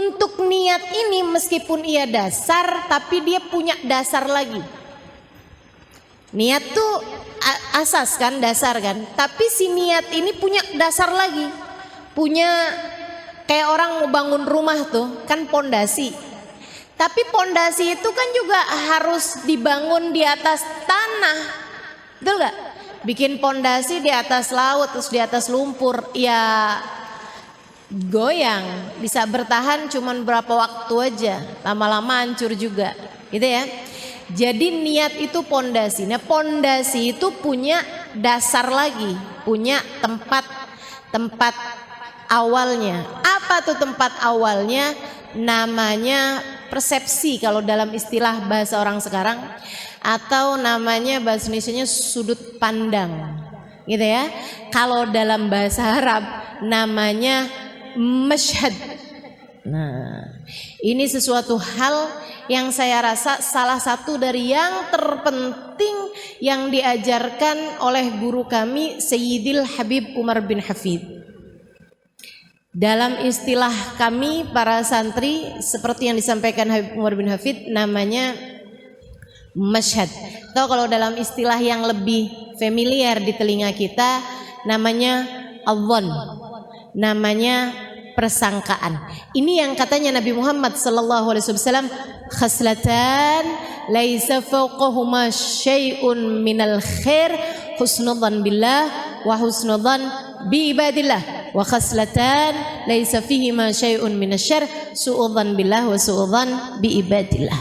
Untuk niat ini meskipun ia dasar, tapi dia punya dasar lagi. Niat tuh asas kan, dasar kan. Tapi si niat ini punya dasar lagi. Punya kayak orang mau bangun rumah tuh kan pondasi. Tapi pondasi itu kan juga harus dibangun di atas tanah. Betul gak? Bikin pondasi di atas laut terus di atas lumpur, ya goyang, bisa bertahan cuman berapa waktu aja, lama-lama hancur juga, gitu ya. Jadi niat itu pondasi. Nah, pondasi itu punya dasar lagi, punya tempat awalnya. Apa tuh tempat awalnya? Namanya persepsi kalau dalam istilah bahasa orang sekarang, atau namanya bahasa Indonesianya sudut pandang, gitu ya. Kalau dalam bahasa Arab namanya masyhad. Nah, ini sesuatu hal yang saya rasa salah satu dari yang terpenting yang diajarkan oleh guru kami Sayyidil Habib Umar bin Hafid. Dalam istilah kami para santri, seperti yang disampaikan Habib Umar bin Hafid, namanya masyhad. Atau kalau dalam istilah yang lebih familiar di telinga kita, namanya adh-dhann, namanya persangkaan. Ini yang katanya Nabi Muhammad sallallahu alaihi wasallam, khaslatan laisa fawqahuma syai'un minal khair husnudzan billah wa husnudzan bi ibadillah, wa khaslatan laisa fihima syai'un minasyarr su'udzan billah wa su'udzan bi ibadillah.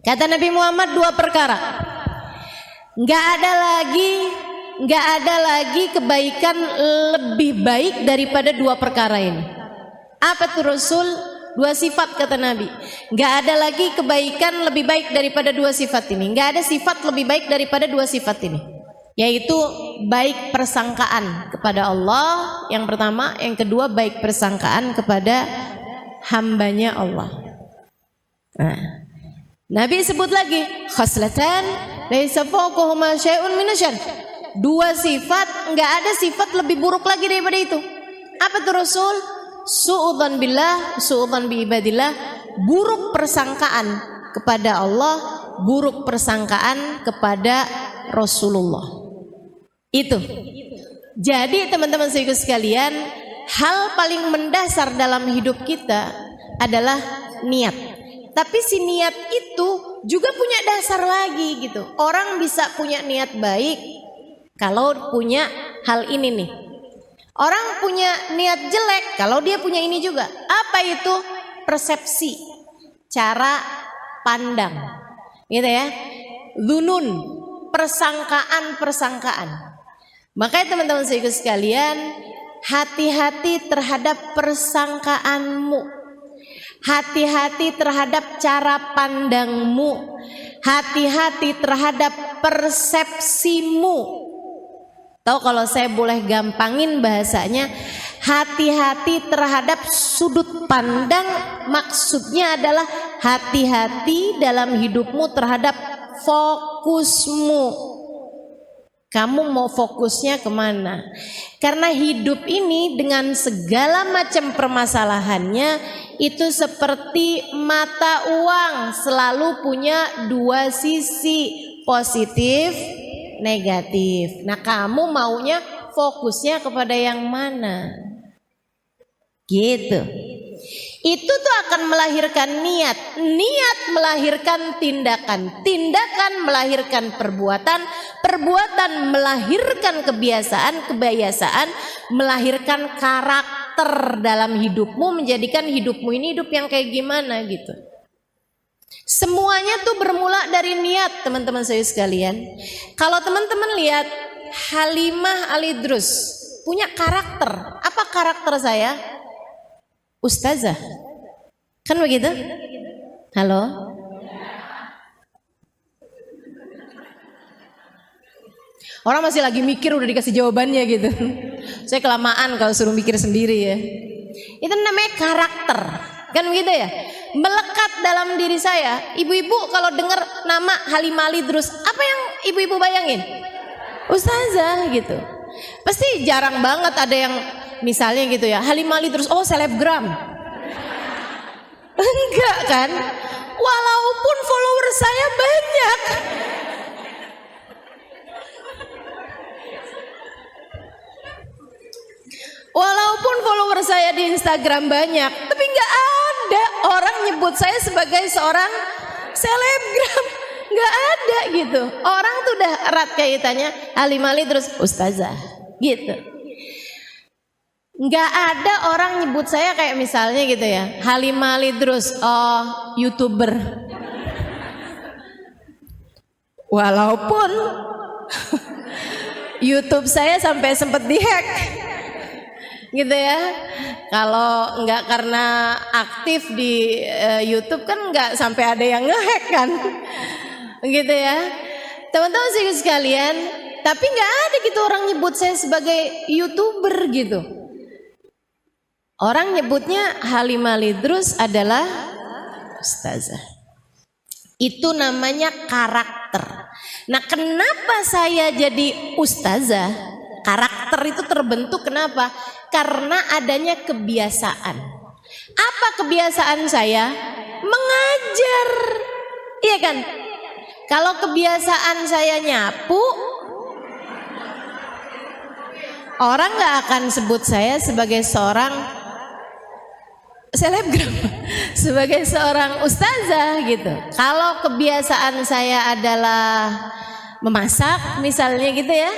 Kata Nabi Muhammad, dua perkara, nggak ada lagi kebaikan lebih baik daripada dua perkara ini. Apa tuh Rasul? Dua sifat kata Nabi. Nggak ada lagi kebaikan lebih baik daripada dua sifat ini. Nggak ada sifat lebih baik daripada dua sifat ini, yaitu baik persangkaan kepada Allah yang pertama, yang kedua baik persangkaan kepada hambanya Allah. Nah, Nabi sebut lagi khaslatan laisa fawqahuma syai'un minasyarr. Dua sifat, enggak ada sifat lebih buruk lagi daripada itu. Apa tuh Rasul? Su'udzan billah, su'udzan bi ibadillah, buruk persangkaan kepada Allah, buruk persangkaan kepada Rasulullah. Itu. Jadi teman-teman sekalian, hal paling mendasar dalam hidup kita adalah niat. Tapi si niat itu juga punya dasar lagi gitu. Orang bisa punya niat baik kalau punya hal ini nih. Orang punya niat jelek kalau dia punya ini juga. Apa itu? Persepsi, cara pandang, gitu ya. Dzunun, persangkaan. Makanya teman-teman sekalian, hati-hati terhadap persangkaanmu. Hati-hati terhadap cara pandangmu, hati-hati terhadap persepsimu. Tahu kalau saya boleh gampangin bahasanya, hati-hati terhadap sudut pandang, maksudnya adalah hati-hati dalam hidupmu terhadap fokusmu. Kamu mau fokusnya kemana? Karena hidup ini dengan segala macam permasalahannya itu seperti mata uang, selalu punya dua sisi, positif, negatif. Nah, kamu maunya fokusnya kepada yang mana? Gitu. Itu tuh akan melahirkan niat, niat melahirkan tindakan, tindakan melahirkan perbuatan, perbuatan melahirkan kebiasaan, kebiasaan melahirkan karakter dalam hidupmu, menjadikan hidupmu ini hidup yang kayak gimana gitu. Semuanya tuh bermula dari niat, teman-teman saya sekalian. Kalau teman-teman lihat Halimah Al-Idrus punya karakter. Apa karakter saya? Ustazah, kan begitu? Halo? Orang masih lagi mikir udah dikasih jawabannya gitu. Saya kelamaan kalau suruh mikir sendiri ya. Itu namanya karakter, kan begitu ya? Melekat dalam diri saya. Ibu-ibu kalau dengar nama Halimah Al-Idrus, apa yang ibu-ibu bayangin? Ustazah gitu. Pasti jarang banget ada yang misalnya gitu ya, Halimah Al-Idrus, oh selebgram. Enggak kan? Walaupun follower saya banyak. Walaupun follower saya di Instagram banyak, tapi nggak ada orang nyebut saya sebagai seorang selebgram. Nggak ada gitu. Orang tuh udah erat kaitannya Halimali terus ustazah gitu. Nggak ada orang nyebut saya kayak misalnya gitu ya, Halimali terus oh YouTuber. Walaupun YouTube saya sampai sempet dihack gitu ya. Kalau nggak karena aktif di YouTube kan nggak sampai ada yang ngehack kan, gitu ya teman-teman sekalian. Tapi nggak ada gitu orang nyebut saya sebagai YouTuber gitu. Orang nyebutnya Halimali Idrus adalah ustazah. Itu namanya karakter. Nah, kenapa saya jadi ustazah? Karakter itu terbentuk kenapa? Karena adanya kebiasaan. Apa kebiasaan saya? Mengajar. Iya kan? Kalau kebiasaan saya nyapu, orang gak akan sebut saya sebagai seorang selebgram, sebagai seorang ustazah gitu. Kalau kebiasaan saya adalah memasak misalnya gitu ya,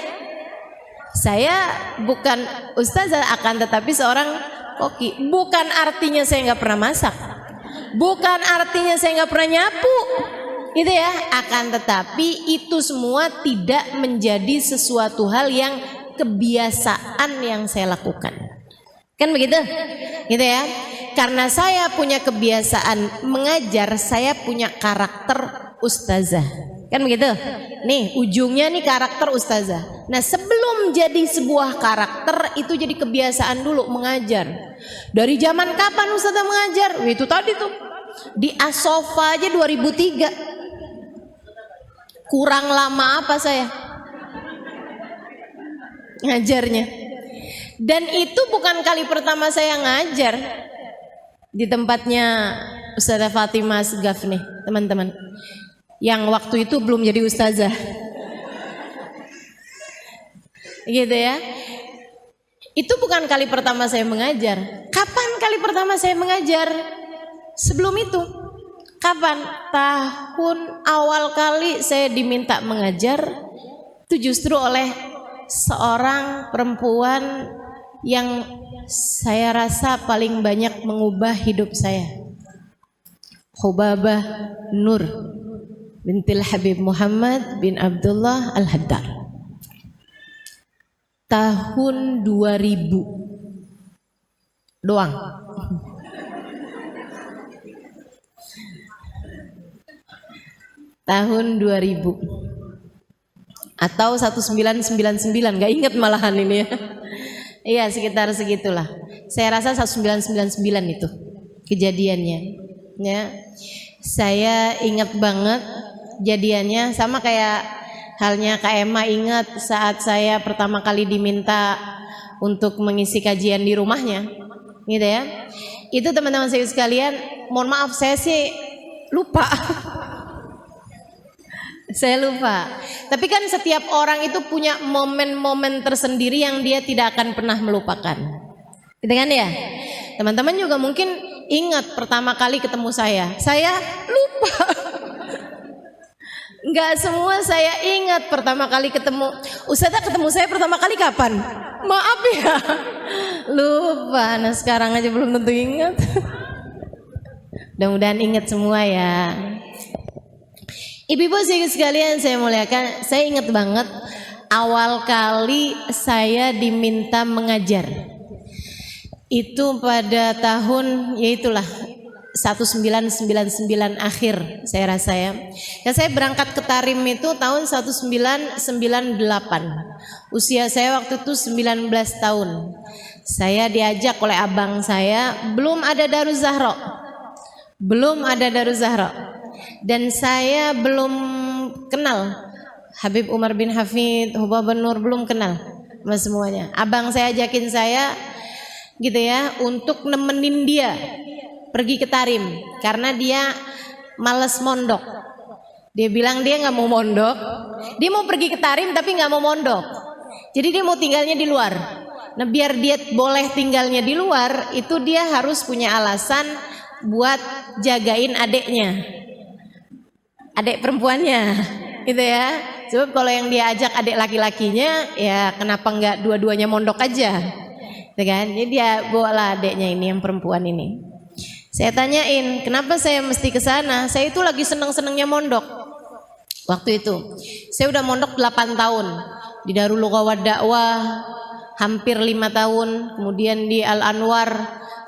saya bukan ustazah akan tetapi seorang koki. Bukan artinya saya nggak pernah masak, bukan artinya saya nggak pernah nyapu gitu ya, akan tetapi itu semua tidak menjadi sesuatu hal yang kebiasaan yang saya lakukan. Kan begitu? Gitu ya. Karena saya punya kebiasaan mengajar, saya punya karakter ustazah. Kan begitu? Nih, ujungnya nih karakter ustazah. Nah, sebelum jadi sebuah karakter itu jadi kebiasaan dulu mengajar. Dari zaman kapan ustazah mengajar? Itu tadi tuh. Di Asofa aja 2003. Kurang lama apa saya ngajarnya? Dan itu bukan kali pertama saya ngajar di tempatnya Ustazah Fatimah Segaf nih teman-teman, yang waktu itu belum jadi ustazah gitu ya. Itu bukan kali pertama saya mengajar. Kapan kali pertama saya mengajar? Sebelum itu kapan? Tahun awal kali saya diminta mengajar itu justru oleh seorang perempuan yang saya rasa paling banyak mengubah hidup saya, Hubabah Nur bintil Habib Muhammad bin Abdullah Al-Haddad. Tahun 2000 doang. Tahun 2000 atau 1999, gak inget malahan ini ya. Iya sekitar segitulah. Saya rasa 1999 itu kejadiannya. Ya, saya ingat banget jadiannya, sama kayak halnya Kak Emma ingat saat saya pertama kali diminta untuk mengisi kajian di rumahnya, gitu ya. Itu teman-teman saya sekalian, mohon maaf saya sih lupa. Saya lupa. Tapi kan setiap orang itu punya momen-momen tersendiri yang dia tidak akan pernah melupakan. Gitu kan ya? Teman-teman juga mungkin ingat pertama kali ketemu saya. Saya lupa. Enggak semua saya ingat pertama kali ketemu. Ustazah ketemu saya pertama kali kapan? Maaf ya. Lupa. Nah sekarang aja belum tentu ingat. Mudah-mudahan ingat semua ya. Ibu-ibu sekalian saya muliakan, saya ingat banget awal kali saya diminta mengajar. Itu pada tahun yaitulah 1999 akhir saya rasa ya. Dan saya berangkat ke Tarim itu tahun 1998. Usia saya waktu itu 19 tahun. Saya diajak oleh abang saya, belum ada Daruz Zahra. Belum ada Daruz Zahra. Dan saya belum kenal Habib Umar bin Hafid, Hubabah Nur, belum kenal sama semuanya. Abang saya ajakin saya gitu ya untuk nemenin dia pergi ke Tarim karena dia males mondok. Dia bilang dia nggak mau mondok, dia mau pergi ke Tarim tapi nggak mau mondok. Jadi dia mau tinggalnya di luar. Nah biar dia boleh tinggalnya di luar, itu dia harus punya alasan buat jagain adeknya, adek perempuannya, gitu ya. Sebab kalau yang dia ajak adek laki-lakinya, ya kenapa nggak dua-duanya mondok aja, gitu kan? Jadi dia bawalah adeknya ini yang perempuan ini. Saya tanyain, kenapa saya mesti ke sana? Saya itu lagi seneng-senengnya mondok. Waktu itu saya udah mondok 8 tahun di Darul Lughah wa Dakwah, hampir 5 tahun, kemudian di Al Anwar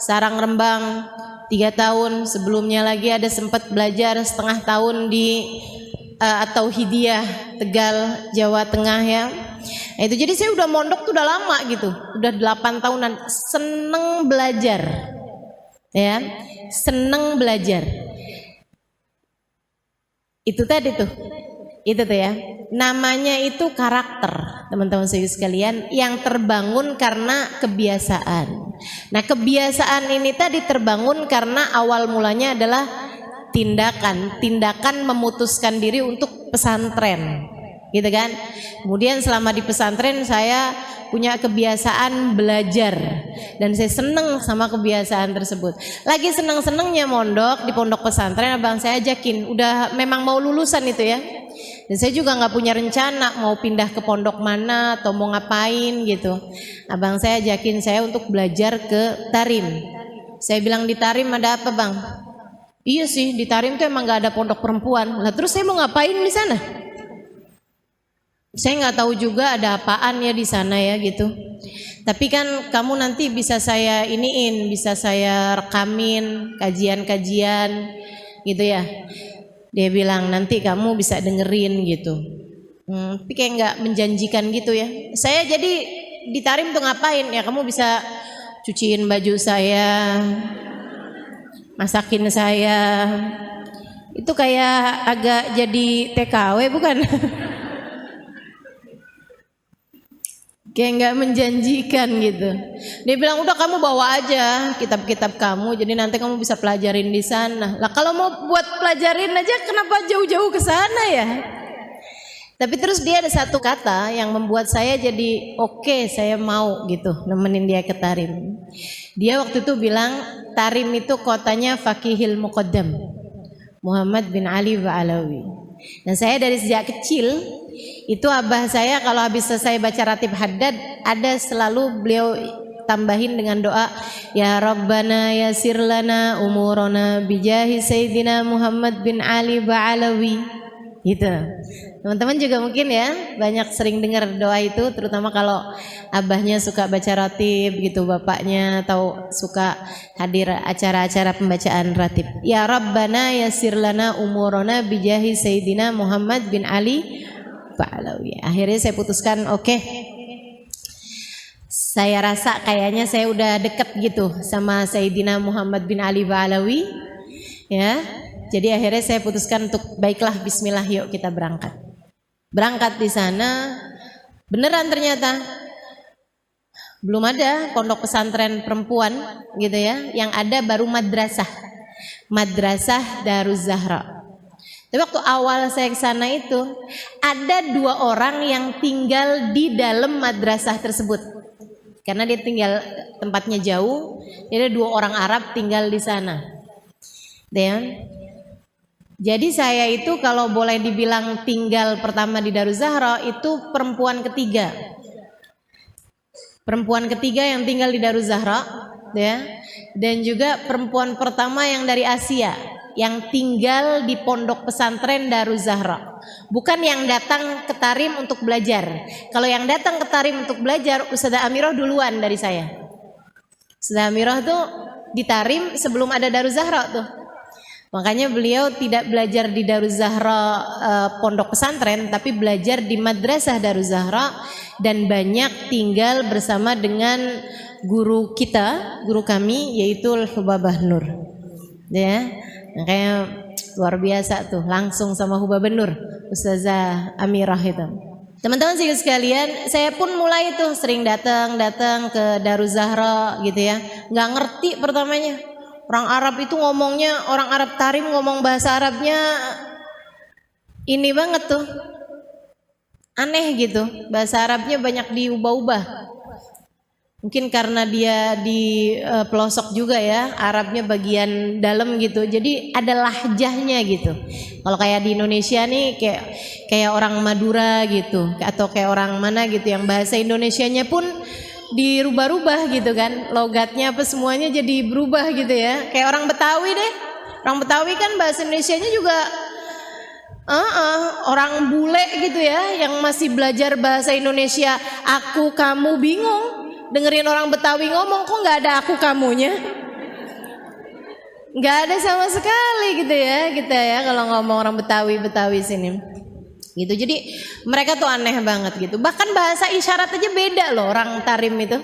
Sarang Rembang 3 tahun, sebelumnya lagi ada sempat belajar setengah tahun di At-Tauhidiyah Tegal, Jawa Tengah ya. Nah, itu jadi saya udah mondok tuh udah lama gitu, udah 8 tahunan, seneng belajar ya, seneng belajar. Itu tadi tuh, itu tuh ya, namanya itu karakter teman-teman sekalian yang terbangun karena kebiasaan. Nah kebiasaan ini tadi terbangun karena awal mulanya adalah tindakan memutuskan diri untuk pesantren, gitu kan. Kemudian selama di pesantren saya punya kebiasaan belajar dan saya seneng sama kebiasaan tersebut. Lagi seneng-senengnya mondok di pondok pesantren, abang saya ajakin, udah memang mau lulusan itu ya. Dan saya juga nggak punya rencana mau pindah ke pondok mana atau mau ngapain gitu. Abang saya ajakin saya untuk belajar ke Tarim. Saya bilang di Tarim ada apa bang? Iya sih di Tarim tuh emang nggak ada pondok perempuan. Lah terus saya mau ngapain di sana? Saya nggak tahu juga ada apaan ya di sana ya gitu. Tapi kan kamu nanti bisa saya iniin, bisa saya rekamin kajian-kajian gitu ya. Dia bilang nanti kamu bisa dengerin gitu. Tapi kayak nggak menjanjikan gitu ya. Saya jadi di Tarim tuh ngapain ya? Kamu bisa cuciin baju saya, masakin saya. Itu kayak agak jadi TKW bukan? Kayak nggak menjanjikan gitu. Dia bilang udah kamu bawa aja kitab-kitab kamu, jadi nanti kamu bisa pelajarin di sana. Lah kalau mau buat pelajarin aja kenapa jauh-jauh ke sana ya? Tapi terus dia ada satu kata yang membuat saya jadi oke, saya mau gitu nemenin dia ke Tarim. Dia waktu itu bilang Tarim itu kotanya Faqihil Muqaddam Muhammad bin Ali Ba'alawi. Dan saya dari sejak kecil itu abah saya kalau habis selesai baca ratib haddad ada selalu beliau tambahin dengan doa ya Rabbana yasir lana umurana bijahi Sayyidina Muhammad bin Ali Ba'alawi gitu. Teman-teman juga mungkin ya banyak sering dengar doa itu, terutama kalau abahnya suka baca ratib gitu, bapaknya atau suka hadir acara-acara pembacaan ratib. Ya Rabbana yasir lana umurana bijahi Sayyidina Muhammad bin Ali Ba'alawi. Akhirnya saya putuskan oke. Saya rasa kayaknya saya udah deket gitu sama Sayyidina Muhammad bin Ali Ba'alawi ya. Jadi akhirnya saya putuskan untuk baiklah bismillah yuk kita berangkat. Berangkat di sana beneran ternyata belum ada pondok pesantren perempuan gitu ya. Yang ada baru Madrasah Daruz Zahra. Tapi waktu awal saya ke sana itu ada 2 orang yang tinggal di dalam madrasah tersebut. Karena dia tinggal tempatnya jauh, jadi ada 2 orang Arab tinggal di sana. Dan jadi saya itu kalau boleh dibilang tinggal pertama di Daruz Zahra itu perempuan ketiga. Perempuan ketiga yang tinggal di Daruz Zahra ya. Dan juga perempuan pertama yang dari Asia yang tinggal di pondok pesantren Daruz Zahra. Bukan yang datang ke Tarim untuk belajar. Kalau yang datang ke Tarim untuk belajar Ustazah Amirah duluan dari saya. Ustazah Amirah tuh di Tarim sebelum ada Daruz Zahra tuh. Makanya beliau tidak belajar di Daruz Zahra pondok pesantren, tapi belajar di Madrasah Daruz Zahra dan banyak tinggal bersama dengan guru kita, guru kami yaitu Hubabah Nur. Ya. Makanya luar biasa tuh langsung sama Hubabah Nur, Ustazah Amirah itu. Teman-teman sekalian, saya pun mulai tuh sering datang ke Daruz Zahra gitu ya. Nggak ngerti pertamanya. Orang Arab itu ngomongnya, orang Arab Tarim ngomong bahasa Arabnya ini banget tuh, aneh gitu. Bahasa Arabnya banyak diubah-ubah. Mungkin karena dia di pelosok juga ya, Arabnya bagian dalam gitu. Jadi ada lahjahnya gitu. Kalau kayak di Indonesia nih kayak orang Madura gitu, atau kayak orang mana gitu yang bahasa Indonesianya pun dirubah-rubah gitu kan. Logatnya apa semuanya jadi berubah gitu ya. Kayak orang Betawi deh. Orang Betawi kan bahasa Indonesianya juga orang bule gitu ya, yang masih belajar bahasa Indonesia aku kamu bingung. Dengerin orang Betawi ngomong kok nggak ada aku kamunya, nggak ada sama sekali gitu ya kita ya kalau ngomong orang Betawi sini gitu. Jadi mereka tuh aneh banget gitu. Bahkan bahasa isyarat aja beda loh orang Tarim itu,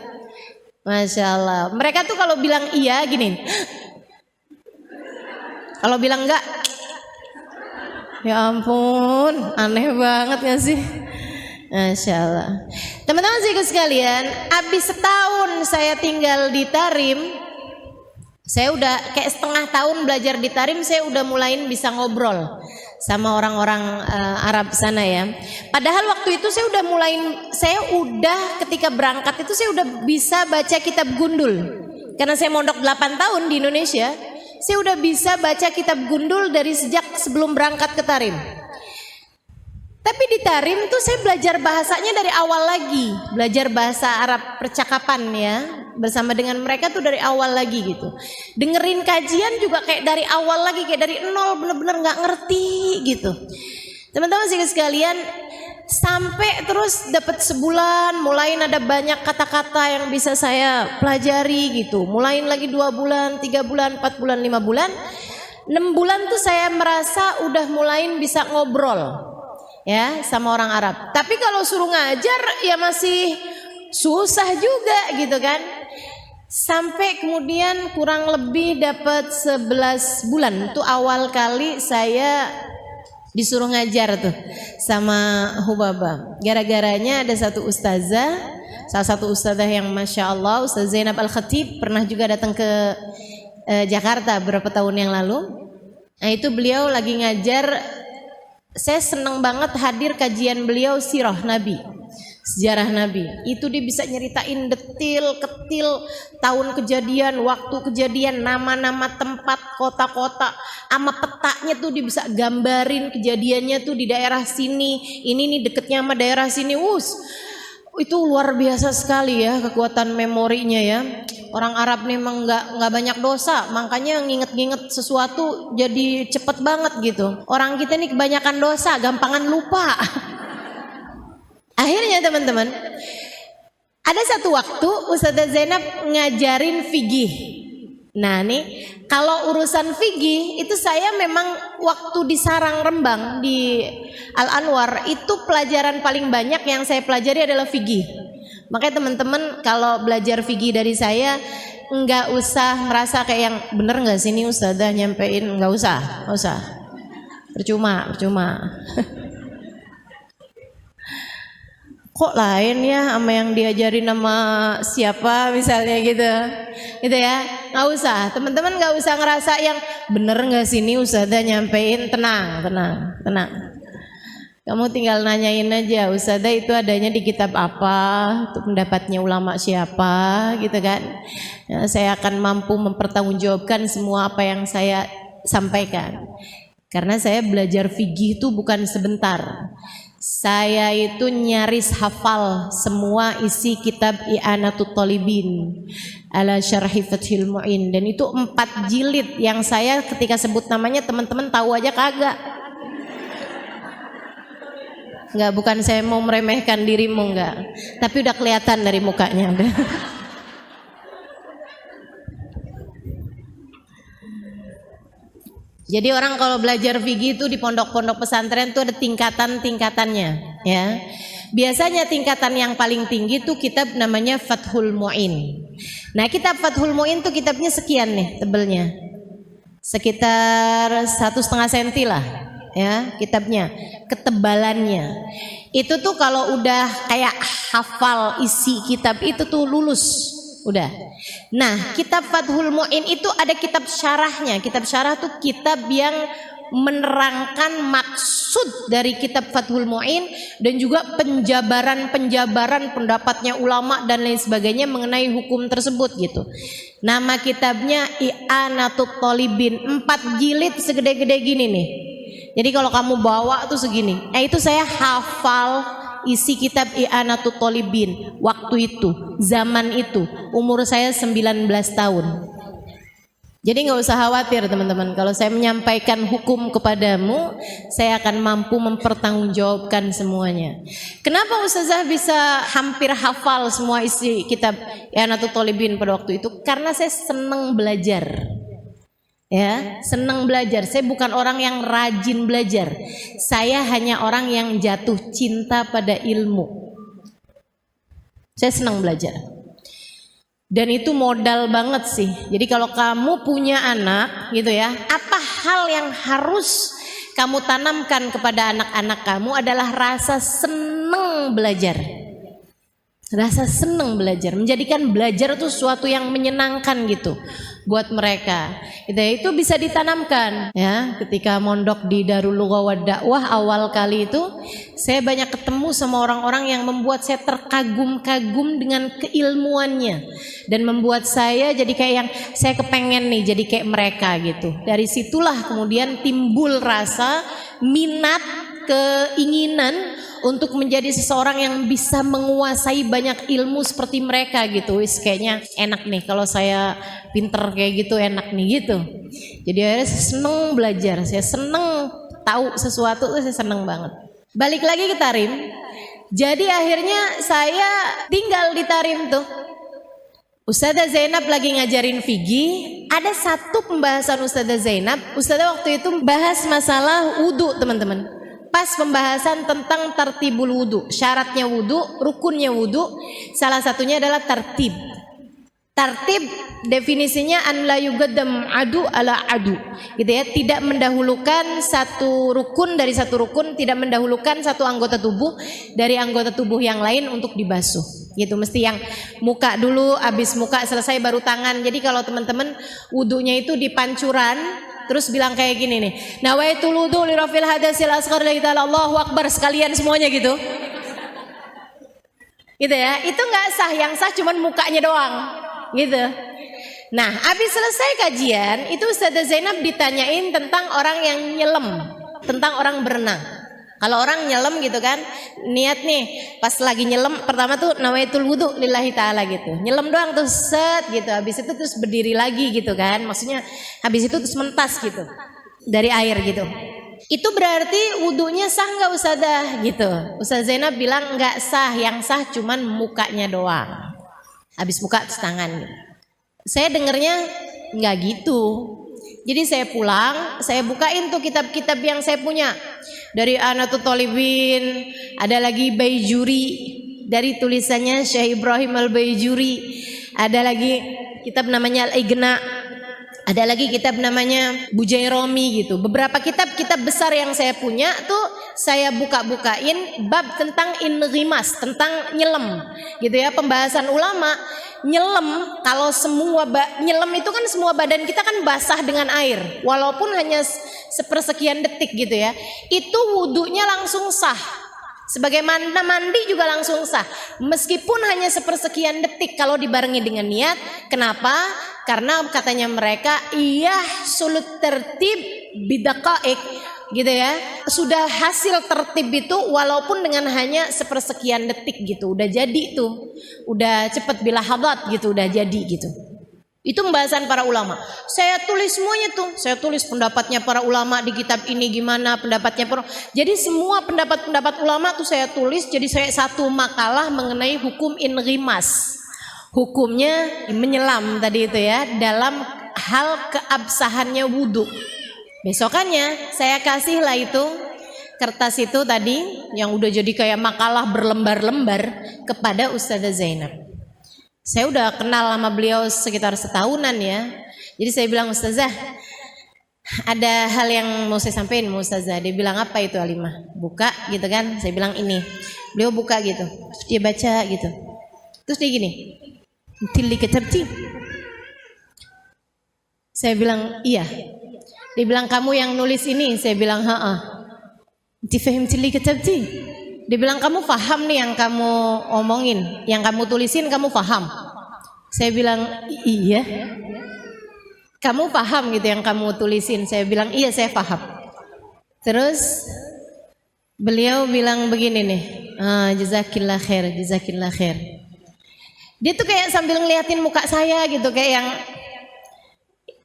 Masya Allah. Mereka tuh kalau bilang iya gini, kalau bilang enggak, ya ampun, aneh banget gak sih? Masya Allah. Teman-teman sekalian, habis setahun saya tinggal di Tarim, saya udah kayak setengah tahun belajar di Tarim, saya udah mulai bisa ngobrol sama orang-orang Arab sana ya. Padahal waktu itu saya udah ketika berangkat itu saya udah bisa baca kitab Gundul. Karena saya mondok 8 tahun di Indonesia, saya udah bisa baca kitab Gundul dari sejak sebelum berangkat ke Tarim. Tapi di Tarim tuh saya belajar bahasanya dari awal lagi, belajar bahasa Arab percakapan ya, bersama dengan mereka tuh dari awal lagi gitu. Dengerin kajian juga kayak dari awal lagi, kayak dari nol, bener-bener nggak ngerti gitu. Teman-teman sekalian, sampai terus dapat sebulan, mulai ada banyak kata-kata yang bisa saya pelajari gitu. Mulain lagi 2 bulan, 3 bulan, 4 bulan, 5 bulan, 6 bulan tuh saya merasa udah mulai bisa ngobrol ya sama orang Arab. Tapi kalau suruh ngajar ya masih susah juga gitu kan. Sampai kemudian kurang lebih dapat 11 bulan itu awal kali saya disuruh ngajar tuh sama Hubaba. Gara-garanya ada satu ustazah, salah satu ustazah yang Masya Allah, Ustazah Zainab Al-Khatib, pernah juga datang ke Jakarta beberapa tahun yang lalu. Nah itu beliau lagi ngajar. Saya senang banget hadir kajian beliau sirah Nabi, sejarah Nabi. Itu dia bisa nyeritain detil-ketil tahun kejadian, waktu kejadian, nama-nama tempat, kota-kota, sama petanya tuh dia bisa gambarin kejadiannya tuh di daerah sini. Ini nih deketnya sama daerah sini. Itu luar biasa sekali ya kekuatan memorinya ya. Orang Arab nih emang nggak banyak dosa, makanya nginget-nginget sesuatu jadi cepet banget gitu. Orang kita nih kebanyakan dosa, gampangan lupa. Akhirnya teman-teman, ada satu waktu Ustazah Zainab ngajarin fikih. Nah nih, kalau urusan fikih itu saya memang waktu di Sarang Rembang di Al Anwar itu pelajaran paling banyak yang saya pelajari adalah fikih. Makanya teman-teman kalau belajar fikih dari saya nggak usah merasa kayak yang bener nggak sih ini ustazah nyampein, nggak usah, percuma. Kok lain ya sama yang diajarin sama siapa misalnya gitu ya, nggak usah. Teman-teman nggak usah ngerasa yang bener nggak sih ini ustazah nyampein, tenang. Kamu tinggal nanyain aja, ustazah itu adanya di kitab apa, itu pendapatnya ulama siapa gitu kan. Ya, saya akan mampu mempertanggungjawabkan semua apa yang saya sampaikan. Karena saya belajar fikih itu bukan sebentar. Saya itu nyaris hafal semua isi kitab I'anatut Thalibin ala Syarhi Fathil Mu'in, dan itu 4 jilid yang saya ketika sebut namanya teman-teman tahu aja kagak. Enggak, bukan saya mau meremehkan dirimu, enggak. Tapi udah kelihatan dari mukanya udah. Jadi orang kalau belajar fikih itu di pondok-pondok pesantren itu ada tingkatan-tingkatannya ya. Biasanya tingkatan yang paling tinggi itu kitab namanya Fathul Mu'in. Nah, kitab Fathul Mu'in tuh kitabnya sekian nih tebelnya. Sekitar 1,5 cm lah. Ya, kitabnya, ketebalannya itu tuh kalau udah kayak hafal isi kitab itu tuh lulus Udah. Nah, kitab Fathul Mu'in itu ada kitab syarahnya. Kitab syarah tuh kitab yang menerangkan maksud dari kitab Fathul Mu'in dan juga penjabaran pendapatnya ulama dan lain sebagainya mengenai hukum tersebut gitu. Nama kitabnya I'anatul Thalibin, 4 jilid segede-gede gini nih. Jadi kalau kamu bawa tuh segini. Itu saya hafal isi kitab I'anatul Thalibin waktu itu, zaman itu, umur saya 19 tahun. Jadi nggak usah khawatir teman-teman, kalau saya menyampaikan hukum kepadamu, saya akan mampu mempertanggungjawabkan semuanya. Kenapa Ustazah bisa hampir hafal semua isi kitab I'anatul Thalibin pada waktu itu? Karena saya senang belajar. Ya, senang belajar. Saya bukan orang yang rajin belajar. Saya hanya orang yang jatuh cinta pada ilmu. Saya senang belajar. Dan itu modal banget sih. Jadi kalau kamu punya anak gitu ya, apa hal yang harus kamu tanamkan kepada anak-anak kamu adalah rasa senang belajar. Rasa senang belajar, menjadikan belajar itu sesuatu yang menyenangkan gitu buat mereka. Itu bisa ditanamkan ya. Ketika mondok di Darul Lughah wa Dakwah awal kali itu, saya banyak ketemu sama orang-orang yang membuat saya terkagum-kagum dengan keilmuannya dan membuat saya jadi kayak yang saya kepengen nih jadi kayak mereka gitu. Dari situlah kemudian timbul rasa minat, keinginan untuk menjadi seseorang yang bisa menguasai banyak ilmu seperti mereka gitu. Kayaknya enak nih kalau saya pinter kayak gitu, enak nih gitu. Jadi akhirnya saya seneng belajar, saya seneng tahu sesuatu tuh, saya seneng banget. Balik lagi ke Tarim. Jadi akhirnya saya tinggal di Tarim tuh. Ustazah Zainab lagi ngajarin fikih. Ada satu pembahasan Ustazah Zainab. Ustazah waktu itu bahas masalah wudu teman-teman. Pas pembahasan tentang tartibul wudu, syaratnya wudu, rukunnya wudu, salah satunya adalah tartib. Tartib definisinya an la yuqaddam adu ala adu, gitu ya, tidak mendahulukan satu rukun dari satu rukun, tidak mendahulukan satu anggota tubuh dari anggota tubuh yang lain untuk dibasuh. Gitu, mesti yang muka dulu, habis muka selesai baru tangan. Jadi kalau teman-teman wudunya itu di pancuran, terus bilang kayak gini nih, nawaitul wudu li rafil hadasil asghar lillahi ta'ala, Allahu akbar sekalian semuanya gitu. Gitu ya. Itu enggak sah, yang sah cuman mukanya doang. Gitu. Nah, habis selesai kajian, itu Ustazah Zainab ditanyain tentang orang yang nyelam, tentang orang berenang. Kalau orang nyelam gitu kan, niat nih pas lagi nyelam pertama tuh nawaitul wudu lillahi ta'ala gitu. Nyelam doang tuh set gitu, habis itu terus berdiri lagi gitu kan. Maksudnya habis itu terus mentas gitu dari air gitu. Itu berarti wudunya sah enggak Ustazah gitu. Ustazah Zainab bilang enggak sah, yang sah cuman mukanya doang. Habis muka terus tangan gitu. Saya dengernya enggak gitu. Jadi saya pulang, saya bukain tuh kitab-kitab yang saya punya. Dari I'anatul Thalibin, ada lagi Baijuri dari tulisannya Syekh Ibrahim Al-Baijuri. Ada lagi kitab namanya Al-Ighna. Ada lagi kitab namanya Bujairami gitu. Beberapa kitab-kitab besar yang saya punya tuh saya buka-bukain bab tentang inghimas, tentang nyelam gitu ya. Pembahasan ulama nyelam, kalau semua nyelam itu kan semua badan kita kan basah dengan air, walaupun hanya sepersekian detik gitu ya, itu wudunya langsung sah. Sebagaimana mandi juga langsung sah, meskipun hanya sepersekian detik kalau dibarengi dengan niat. Kenapa? Karena katanya mereka sulut tertib bidaqaik gitu ya, sudah hasil tertib itu walaupun dengan hanya sepersekian detik gitu, udah jadi tuh, udah cepet bila hadat gitu, udah jadi gitu. Itu pembahasan para ulama. Saya tulis semuanya tuh, saya tulis pendapatnya para ulama di kitab ini gimana, pendapatnya jadi semua pendapat-pendapat ulama tuh saya tulis, jadi saya satu makalah mengenai hukum inghimas, hukumnya menyelam tadi itu ya, dalam hal keabsahannya wudu. Besokannya saya kasih lah itu kertas itu tadi yang udah jadi kayak makalah berlembar-lembar kepada Ustazah Zainab. Saya udah kenal sama beliau sekitar setahunan ya. Jadi saya bilang, Ustazah, ada hal yang mau saya sampaikan Ustazah. Dia bilang, apa itu Alimah? Buka gitu kan. Saya bilang ini. Beliau buka gitu. Terus dia baca gitu. Terus dia gini. Tilli katabti. Saya bilang iya. Dia bilang kamu yang nulis ini. Saya bilang haa. Inti fahimti li katabti. Dia bilang kamu paham nih yang kamu omongin, yang kamu tulisin kamu paham. Saya bilang iya. Kamu paham gitu yang kamu tulisin? Saya bilang iya saya paham. Terus beliau bilang begini nih, jazakillah khair, jazakillah khair. Dia tuh kayak sambil ngeliatin muka saya gitu, kayak yang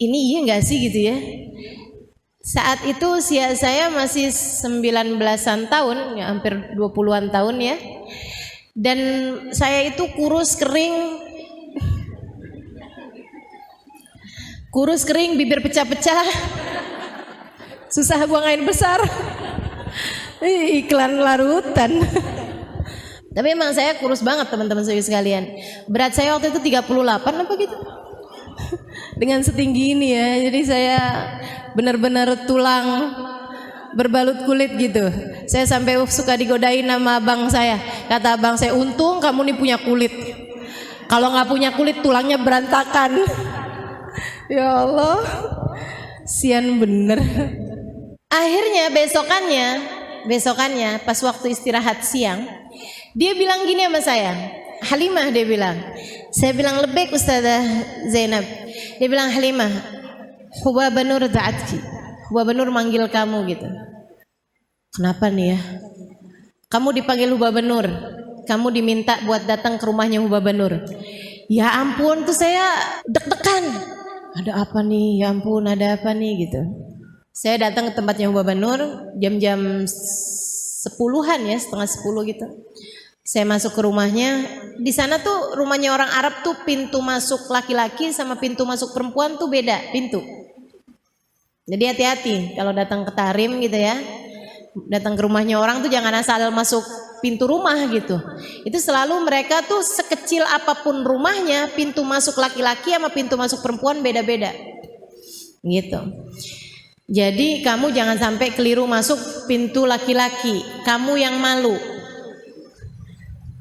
ini iya nggak sih gitu ya. Saat itu usia saya masih 19-an tahun, ya hampir 20-an tahun ya. Dan saya itu kurus kering, bibir pecah-pecah, susah buang air besar, iklan larutan. Tapi emang saya kurus banget teman-teman sekalian. Berat saya waktu itu 38 apa gitu. Dengan setinggi ini ya, jadi saya benar-benar tulang berbalut kulit gitu. Saya sampai suka digodain sama abang saya. Kata abang saya, untung kamu nih punya kulit. Kalau nggak punya kulit tulangnya berantakan. Ya Allah, sian bener. Akhirnya besokannya pas waktu istirahat siang, dia bilang gini sama saya, Halimah, dia bilang, saya bilang lebih Ustazah Zainab, dia bilang Halimah, Hubaba Nur da'atki, Hubaba Nur manggil kamu gitu. Kenapa nih ya? Kamu dipanggil Hubaba Nur, kamu diminta buat datang ke rumahnya Hubaba Nur. Ya ampun, tuh saya deg-degan. Ada apa nih? Ya ampun, ada apa nih gitu. Saya datang ke tempatnya Hubaba Nur jam-jam 10-an ya, setengah 10 gitu. Saya masuk ke rumahnya. Di sana tuh rumahnya orang Arab tuh pintu masuk laki-laki sama pintu masuk perempuan tuh beda pintu. Jadi hati-hati kalau datang ke Tarim gitu ya. Datang ke rumahnya orang tuh jangan asal masuk pintu rumah gitu. Itu selalu mereka tuh sekecil apapun rumahnya, pintu masuk laki-laki sama pintu masuk perempuan beda-beda. Gitu. Jadi kamu jangan sampai keliru masuk pintu laki-laki, kamu yang malu.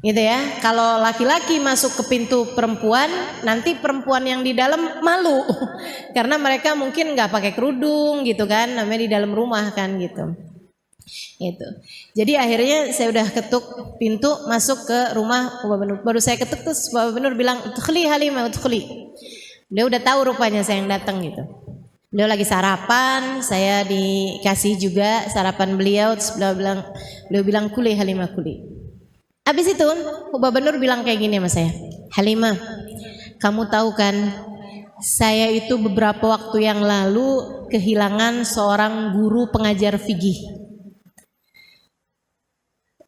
Gitu ya. Kalau laki-laki masuk ke pintu perempuan, nanti perempuan yang di dalam malu. Karena mereka mungkin nggak pakai kerudung gitu kan, namanya di dalam rumah kan gitu. Gitu. Jadi akhirnya saya udah ketuk pintu masuk ke rumah Hubaba Nur. Baru saya ketuk terus Hubaba Nur bilang, "Udkhuli Halimah, udkhuli." Dia udah tahu rupanya saya yang datang gitu. Beliau lagi sarapan, saya dikasih juga sarapan beliau, terus beliau bilang kuli Halimah kuli. Habis itu Hubaba Nur bilang kayak gini sama saya, Halimah, kamu tahu kan saya itu beberapa waktu yang lalu kehilangan seorang guru pengajar fikih.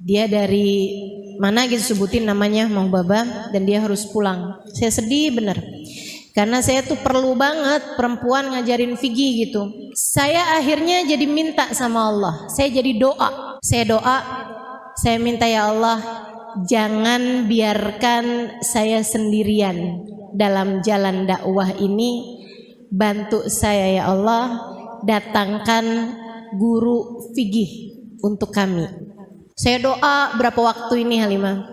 Dia dari mana gitu sebutin namanya Mang Baba, dan dia harus pulang. Saya sedih bener. Karena saya tuh perlu banget perempuan ngajarin fikih gitu. Saya akhirnya jadi minta sama Allah. Saya jadi doa. Saya minta ya Allah, jangan biarkan saya sendirian dalam jalan dakwah ini. Bantu saya ya Allah, datangkan guru fikih untuk kami. Saya doa berapa waktu ini Halimah.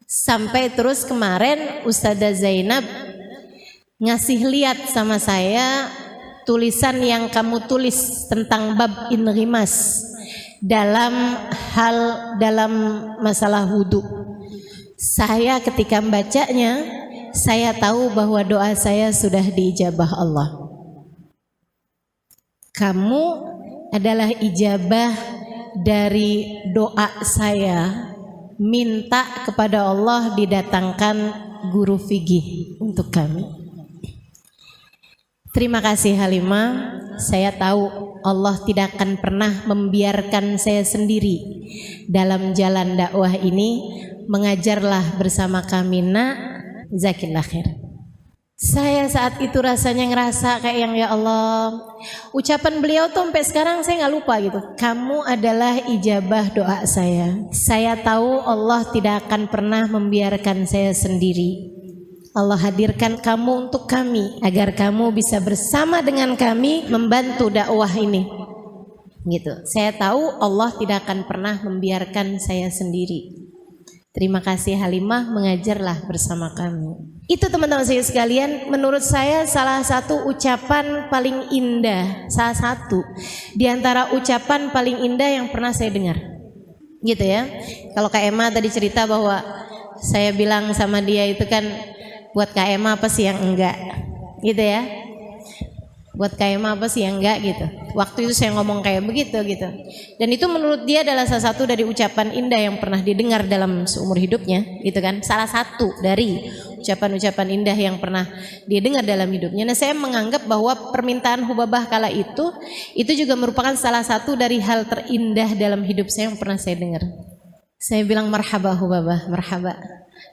Sampai terus kemarin Ustazah Zainab ngasih lihat sama saya tulisan yang kamu tulis tentang bab inrimas dalam masalah wudu. Saya ketika membacanya, saya tahu bahwa doa saya sudah diijabah Allah. Kamu adalah ijabah dari doa saya minta kepada Allah didatangkan guru fikih untuk kami. Terima kasih Halimah. Saya tahu Allah tidak akan pernah membiarkan saya sendiri dalam jalan dakwah ini. Mengajarlah bersama kami nak, zakillah khair. Saya saat itu rasanya ngerasa kayak yang ya Allah, ucapan beliau tuh sampai sekarang saya nggak lupa gitu. Kamu adalah ijabah doa saya. Saya tahu Allah tidak akan pernah membiarkan saya sendiri. Allah hadirkan kamu untuk kami agar kamu bisa bersama dengan kami membantu dakwah ini. Gitu. Saya tahu Allah tidak akan pernah membiarkan saya sendiri. Terima kasih Halimah mengajarlah bersama kami. Itu teman-teman saya sekalian, menurut saya salah satu ucapan paling indah, salah satu di antara ucapan paling indah yang pernah saya dengar. Gitu ya. Kalau Kak Emma tadi cerita bahwa saya bilang sama dia itu kan, buat Kak Emma apa sih yang enggak? Gitu ya. Buat Kak Emma apa sih yang enggak gitu. Waktu itu saya ngomong kayak begitu gitu. Dan itu menurut dia adalah salah satu dari ucapan indah yang pernah didengar dalam seumur hidupnya gitu kan. Salah satu dari ucapan-ucapan indah yang pernah didengar dalam hidupnya. Nah, saya menganggap bahwa permintaan Hubabah kala itu juga merupakan salah satu dari hal terindah dalam hidup saya yang pernah saya dengar. Saya bilang marhaba Hubabah, marhaba.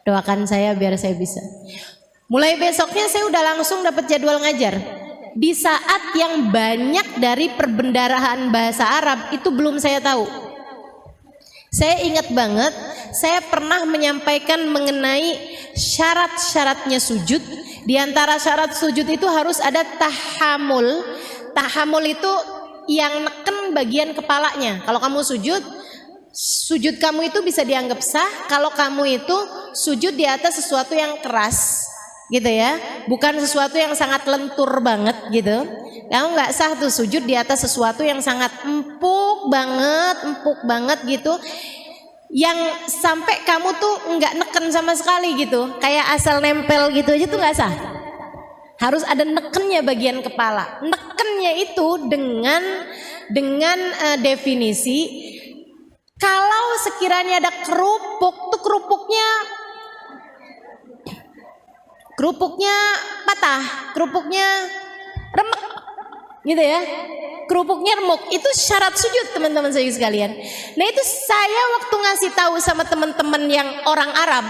Doakan saya biar saya bisa. Mulai besoknya saya udah langsung dapat jadwal ngajar. Di saat yang banyak dari perbendaharaan bahasa Arab itu belum saya tahu. Saya ingat banget, saya pernah menyampaikan mengenai syarat-syaratnya sujud. Di antara syarat sujud itu harus ada tahamul. Tahamul itu yang neken bagian kepalanya. Kalau kamu sujud kamu itu bisa dianggap sah kalau kamu itu sujud di atas sesuatu yang keras. Gitu ya, bukan sesuatu yang sangat lentur banget gitu. Kamu nggak sah tuh sujud di atas sesuatu yang sangat empuk banget gitu, yang sampai kamu tuh nggak neken sama sekali gitu, kayak asal nempel gitu aja tuh nggak sah. Harus ada nekennya bagian kepala. Nekennya itu dengan definisi kalau sekiranya ada kerupuk tuh kerupuknya patah, kerupuknya remek gitu ya, kerupuknya remuk, itu syarat sujud teman-teman saya sekalian. Nah itu saya waktu ngasih tahu sama teman-teman yang orang Arab,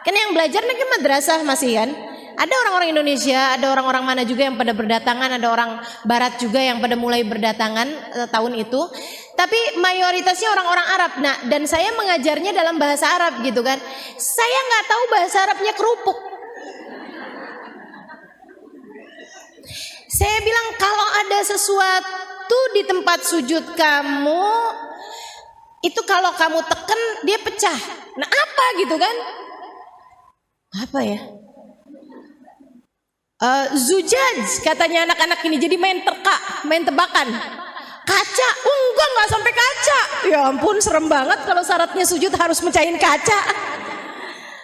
kan yang belajar ke madrasah masih kan, ada orang-orang Indonesia, ada orang-orang mana juga yang pada berdatangan, ada orang Barat juga yang pada mulai berdatangan tahun itu, tapi mayoritasnya orang-orang Arab. Nah dan saya mengajarnya dalam bahasa Arab gitu kan, saya nggak tahu bahasa Arabnya kerupuk. Saya bilang kalau ada sesuatu di tempat sujud kamu, itu kalau kamu tekan dia pecah. Nah apa gitu kan? Apa ya? Zujaj katanya anak-anak ini, jadi main tebakan. Kaca, enggak sampai kaca. Ya ampun serem banget kalau syaratnya sujud harus mecahin kaca.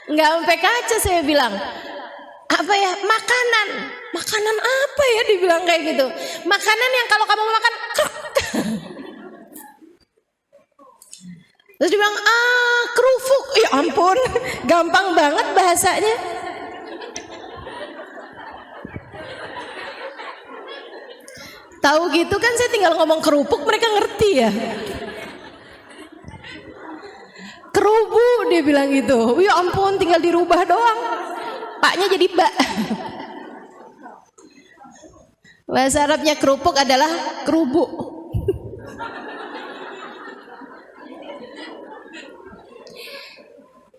Enggak sampai kaca saya bilang. Apa ya? Makanan apa ya dibilang kayak gitu? Makanan yang kalau kamu makan terus dibilang kerupuk. Ya ampun, gampang banget bahasanya. Tahu gitu kan saya tinggal ngomong kerupuk mereka ngerti ya. Kerubu dia bilang gitu. Ya ampun, tinggal dirubah doang. Paknya jadi bak. Bahasa Arabnya kerupuk adalah kerubuk.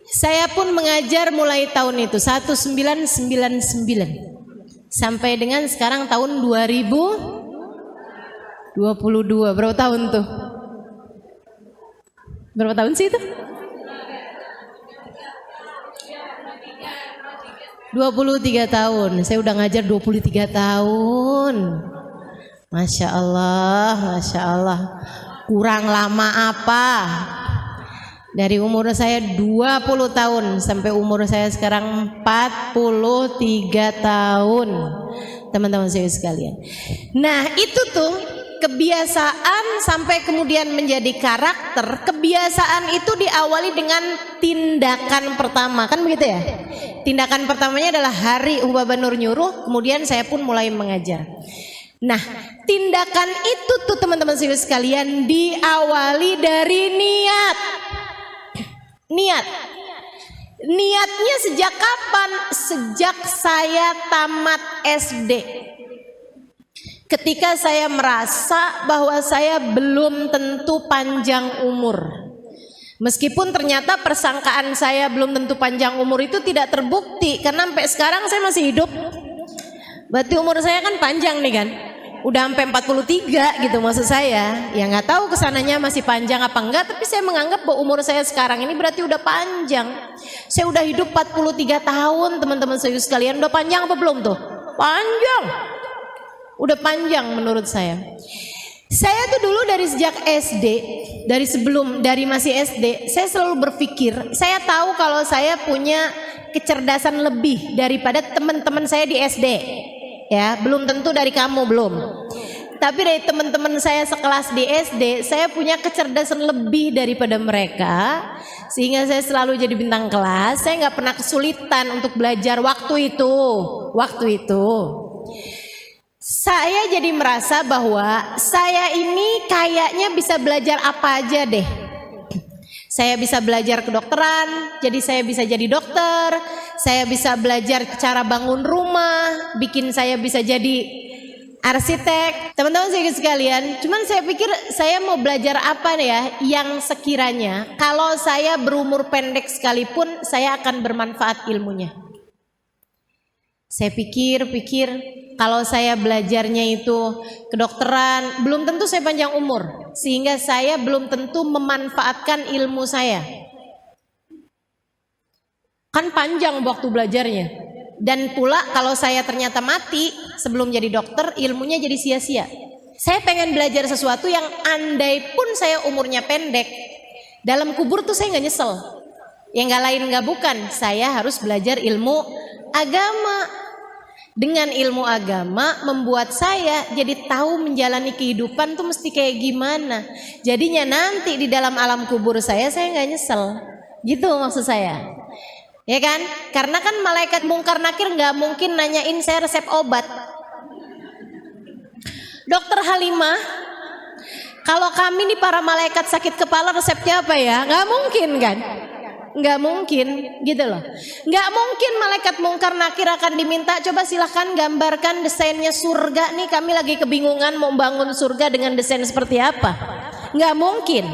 Saya pun mengajar mulai tahun itu 1999 sampai dengan sekarang tahun 2022. Berapa tahun tuh? Berapa tahun sih itu? 23 tahun. Saya udah ngajar 23 tahun. Masya Allah, Masya Allah. Kurang lama apa? Dari umur saya 20 tahun sampai umur saya sekarang 43 tahun. Teman-teman saya sekalian. Nah itu tuh kebiasaan sampai kemudian menjadi karakter. Kebiasaan itu diawali dengan tindakan pertama, kan begitu ya? Tindakan pertamanya adalah hari Hubabah Nur nyuruh, kemudian saya pun mulai mengajar. Nah, tindakan itu tuh teman-teman sekalian diawali dari niat. Niatnya sejak kapan? Sejak saya tamat SD. Ketika saya merasa bahwa saya belum tentu panjang umur. Meskipun ternyata persangkaan saya belum tentu panjang umur itu tidak terbukti, karena sampai sekarang saya masih hidup. Berarti umur saya kan panjang nih kan. udah sampai 43 gitu maksud saya. Ya nggak tahu kesananya masih panjang apa enggak, tapi saya menganggap bahwa umur saya sekarang ini berarti udah panjang. Saya udah hidup 43 tahun teman-teman saya sekalian. Udah panjang apa belum tuh? Panjang. Udah panjang menurut saya. Saya tuh dulu dari sejak SD, dari masih SD, saya selalu berpikir, saya tahu kalau saya punya kecerdasan lebih daripada teman-teman saya di SD. Ya, belum tentu dari kamu belum. Tapi dari teman-teman saya sekelas di SD, saya punya kecerdasan lebih daripada mereka, sehingga saya selalu jadi bintang kelas. Saya nggak pernah kesulitan untuk belajar waktu itu. Saya jadi merasa bahwa saya ini kayaknya bisa belajar apa aja deh. Saya bisa belajar kedokteran, jadi saya bisa jadi dokter. Saya bisa belajar cara bangun rumah, bikin saya bisa jadi arsitek. Teman-teman saya sekalian, cuman saya pikir saya mau belajar apa ya yang sekiranya kalau saya berumur pendek sekalipun saya akan bermanfaat ilmunya. Saya pikir kalau saya belajarnya itu kedokteran, belum tentu saya panjang umur, sehingga saya belum tentu memanfaatkan ilmu saya. Kan panjang waktu belajarnya. Dan pula kalau saya ternyata mati sebelum jadi dokter, ilmunya jadi sia-sia. Saya pengen belajar sesuatu yang andai pun saya umurnya pendek, dalam kubur tuh saya nggak nyesel. Yang nggak lain nggak bukan, saya harus belajar ilmu agama. Dengan ilmu agama membuat saya jadi tahu menjalani kehidupan tuh mesti kayak gimana. Jadinya nanti di dalam alam kubur saya nggak nyesel. Gitu maksud saya. Ya kan? Karena kan malaikat mungkar nakir nggak mungkin nanyain saya resep obat. Dokter Halimah, kalau kami nih para malaikat sakit kepala resepnya apa ya? Nggak mungkin kan? Nggak mungkin gitu loh. Nggak mungkin malaikat mungkar nakir akan diminta, coba silahkan gambarkan desainnya surga nih, kami lagi kebingungan mau bangun surga dengan desain seperti apa. Nggak mungkin.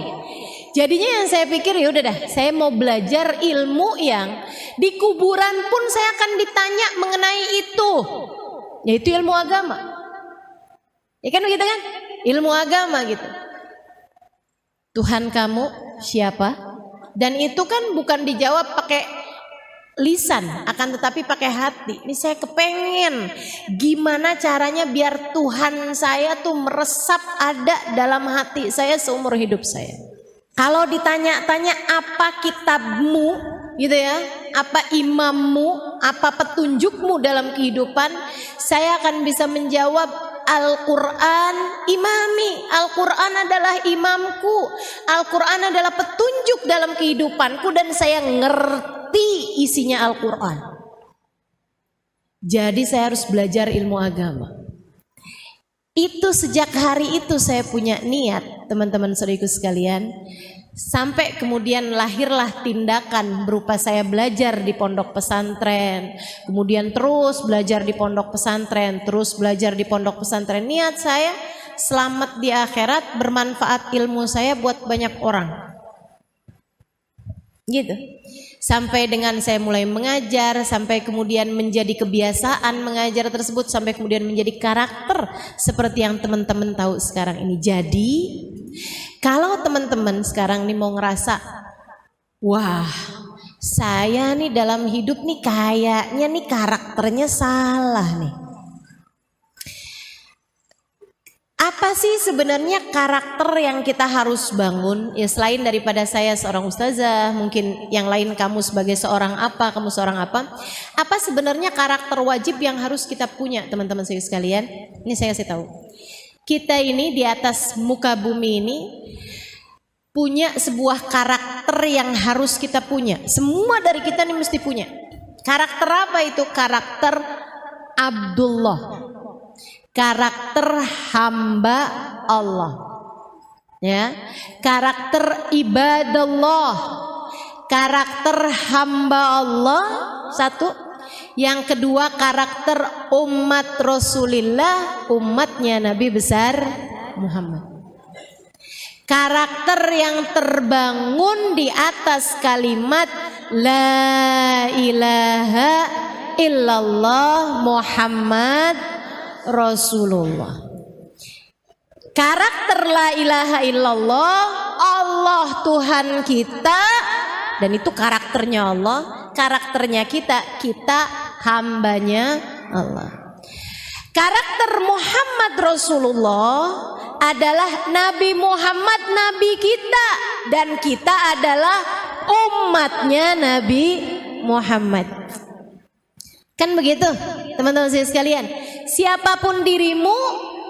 Jadinya yang saya pikir ya udah dah, saya mau belajar ilmu yang di kuburan pun saya akan ditanya mengenai itu, yaitu ilmu agama. Ya kan begitu kan? Ilmu agama gitu. Tuhan kamu siapa? Dan itu kan bukan dijawab pakai lisan, akan tetapi pakai hati. Ini saya kepengen gimana caranya biar Tuhan saya tuh meresap ada dalam hati saya seumur hidup saya. Kalau ditanya-tanya apa kitabmu gitu ya, apa imammu, apa petunjukmu dalam kehidupan, saya akan bisa menjawab Al-Quran imami, Al-Quran adalah imamku, Al-Quran adalah petunjuk dalam kehidupanku dan saya ngerti isinya Al-Quran. Jadi saya harus belajar ilmu agama. Itu sejak hari itu saya punya niat, teman-teman saudaraku sekalian. Sampai kemudian lahirlah tindakan berupa saya belajar di pondok pesantren, kemudian terus belajar di pondok pesantren, terus belajar di pondok pesantren. Niat saya selamat di akhirat, bermanfaat ilmu saya buat banyak orang. Gitu. Sampai dengan saya mulai mengajar, sampai kemudian menjadi kebiasaan mengajar tersebut, sampai kemudian menjadi karakter seperti yang teman-teman tahu sekarang ini. Jadi kalau teman-teman sekarang nih mau ngerasa, wah saya nih dalam hidup nih kayaknya nih karakternya salah nih. Apa sih sebenarnya karakter yang kita harus bangun? Ya selain daripada saya seorang ustazah, mungkin yang lain kamu sebagai seorang apa, kamu seorang apa. Apa sebenarnya karakter wajib yang harus kita punya teman-teman saya sekalian? Ini saya kasih tahu. Kita ini di atas muka bumi ini punya sebuah karakter yang harus kita punya. Semua dari kita ini mesti punya. Karakter apa itu? Karakter Abdullah. Karakter hamba Allah. Ya. Karakter ibadallah. Karakter hamba Allah. Satu. Yang kedua karakter umat Rasulullah, umatnya Nabi besar Muhammad. Karakter yang terbangun di atas kalimat La ilaha illallah Muhammad Rasulullah. Karakter la ilaha illallah, Allah Tuhan kita, dan itu karakternya Allah, karakternya kita hambanya Allah. Karakter Muhammad Rasulullah adalah Nabi Muhammad, Nabi kita, dan kita adalah umatnya Nabi Muhammad. Kan begitu teman-teman sekalian. Siapapun dirimu,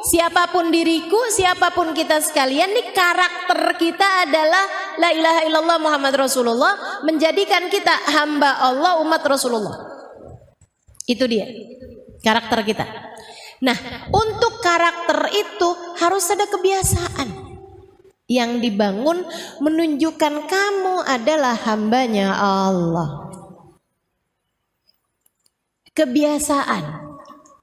siapapun diriku, siapapun kita sekalian, nih karakter kita adalah la ilaha illallah Muhammad Rasulullah, menjadikan kita hamba Allah, umat Rasulullah. Itu dia karakter kita. Nah, untuk karakter itu harus ada kebiasaan yang dibangun menunjukkan kamu adalah hambanya Allah. Kebiasaan.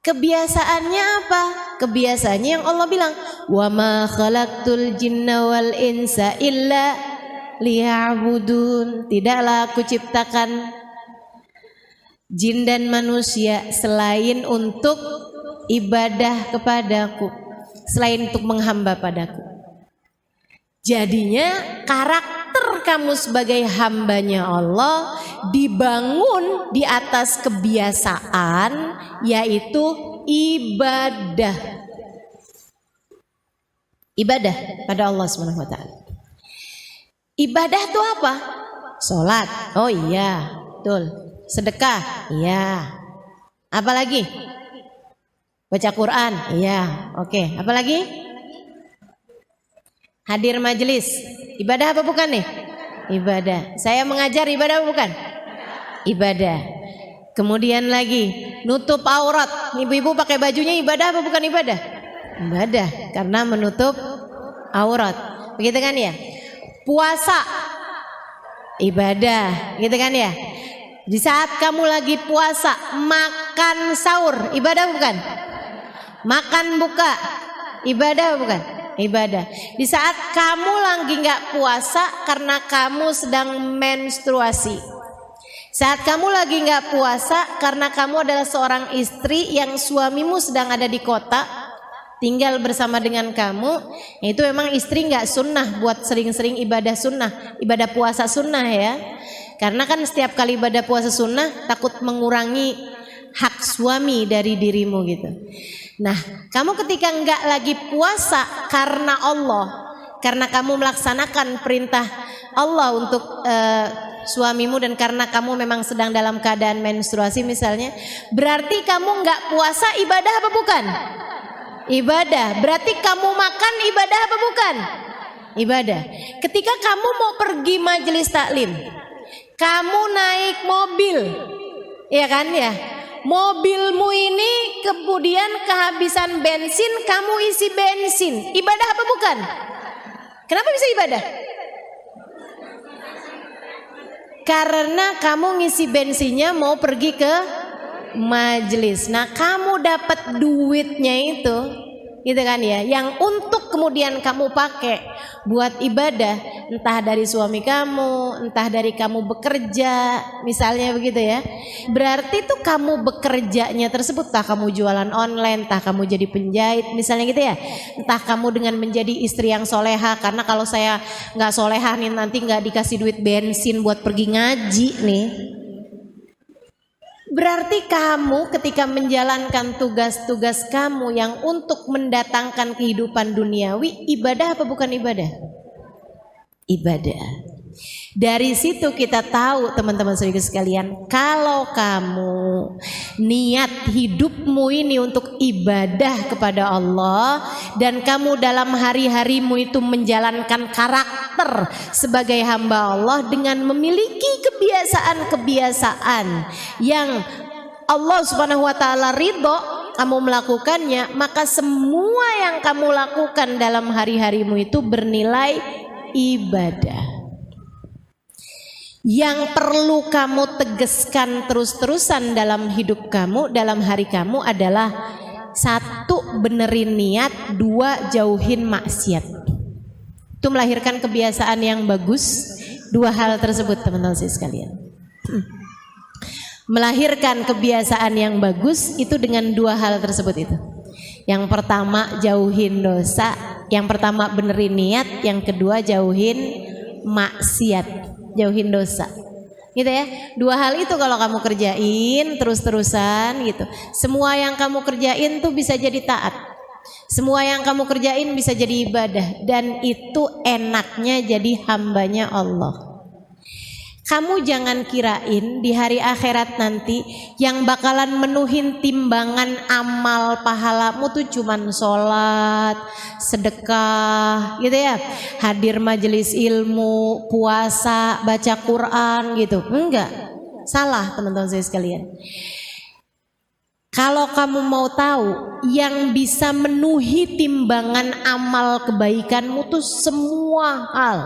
Kebiasaannya apa? Kebiasaannya yang Allah bilang, "Wa ma khalaqtul jinna wal insa illa liya'budun." Tidaklah aku ciptakan jin dan manusia selain untuk ibadah kepadaku, selain untuk menghamba padaku. Jadinya karakter kamu sebagai hambanya Allah dibangun di atas kebiasaan, yaitu ibadah. Ibadah pada Allah Subhanahu wa taala. Ibadah itu apa? Salat. Oh iya, betul. Sedekah. Iya. Apalagi? Baca Quran. Iya. Oke, apalagi? Hadir majelis. Ibadah apa bukan nih? Ibadah. Saya mengajar, ibadah apa bukan? Ibadah. Kemudian lagi nutup aurat. Ibu-ibu pakai bajunya ibadah apa bukan ibadah? Ibadah, karena menutup aurat. Begitu kan ya? Puasa. Ibadah, gitu kan ya? Di saat kamu lagi puasa, makan sahur, ibadah bukan? Makan buka, ibadah bukan? Ibadah. Di saat kamu lagi nggak puasa karena kamu sedang menstruasi. Saat kamu lagi nggak puasa karena kamu adalah seorang istri yang suamimu sedang ada di kota, tinggal bersama dengan kamu, itu memang istri nggak sunnah buat sering-sering ibadah sunnah, ibadah puasa sunnah ya. Karena kan setiap kali ibadah puasa sunnah takut mengurangi hak suami dari dirimu gitu. Nah, kamu ketika enggak lagi puasa karena Allah, karena kamu melaksanakan perintah Allah untuk suamimu, dan karena kamu memang sedang dalam keadaan menstruasi misalnya, berarti kamu enggak puasa, ibadah apa bukan? Ibadah. Berarti kamu makan, ibadah apa bukan? Ibadah. Ketika kamu mau pergi majelis taklim, kamu naik mobil, ya kan ya? Mobilmu ini kemudian kehabisan bensin, kamu isi bensin. Ibadah apa bukan? Kenapa bisa ibadah? Karena kamu ngisi bensinnya mau pergi ke majelis. Nah, kamu dapat duitnya itu, gitu kan ya, yang untuk kemudian kamu pakai buat ibadah, entah dari suami kamu, entah dari kamu bekerja, misalnya begitu ya. Berarti tuh kamu bekerjanya tersebut, entah kamu jualan online, entah kamu jadi penjahit, misalnya gitu ya, entah kamu dengan menjadi istri yang soleha, karena kalau saya nggak soleha nih nanti nggak dikasih duit bensin buat pergi ngaji nih. Berarti kamu ketika menjalankan tugas-tugas kamu yang untuk mendatangkan kehidupan duniawi, ibadah apa bukan ibadah? Ibadah. Dari situ kita tahu teman-teman saudara sekalian, kalau kamu niat hidupmu ini untuk ibadah kepada Allah, dan kamu dalam hari-harimu itu menjalankan karakter sebagai hamba Allah dengan memiliki kebiasaan-kebiasaan yang Allah Subhanahu wa taala ridho, kamu melakukannya, maka semua yang kamu lakukan dalam hari-harimu itu bernilai ibadah. Yang perlu kamu tegaskan terus-terusan dalam hidup kamu, dalam hari kamu adalah: satu, benerin niat; dua, jauhin maksiat. Itu melahirkan kebiasaan yang bagus. Dua hal tersebut teman-teman sekalian, melahirkan kebiasaan yang bagus itu dengan dua hal tersebut itu. Yang pertama, jauhin dosa. Yang pertama benerin niat, yang kedua jauhin maksiat, jauhin dosa. Gitu ya. Dua hal itu kalau kamu kerjain terus-terusan gitu, semua yang kamu kerjain tuh bisa jadi taat. Semua yang kamu kerjain bisa jadi ibadah, dan itu enaknya jadi hambanya Allah. Kamu jangan kirain di hari akhirat nanti yang bakalan menuhin timbangan amal pahalamu tuh cuman sholat, sedekah gitu ya, hadir majelis ilmu, puasa, baca Quran gitu. Enggak, salah teman-teman saya sekalian. Kalau kamu mau tahu yang bisa menuhi timbangan amal kebaikanmu tuh semua hal.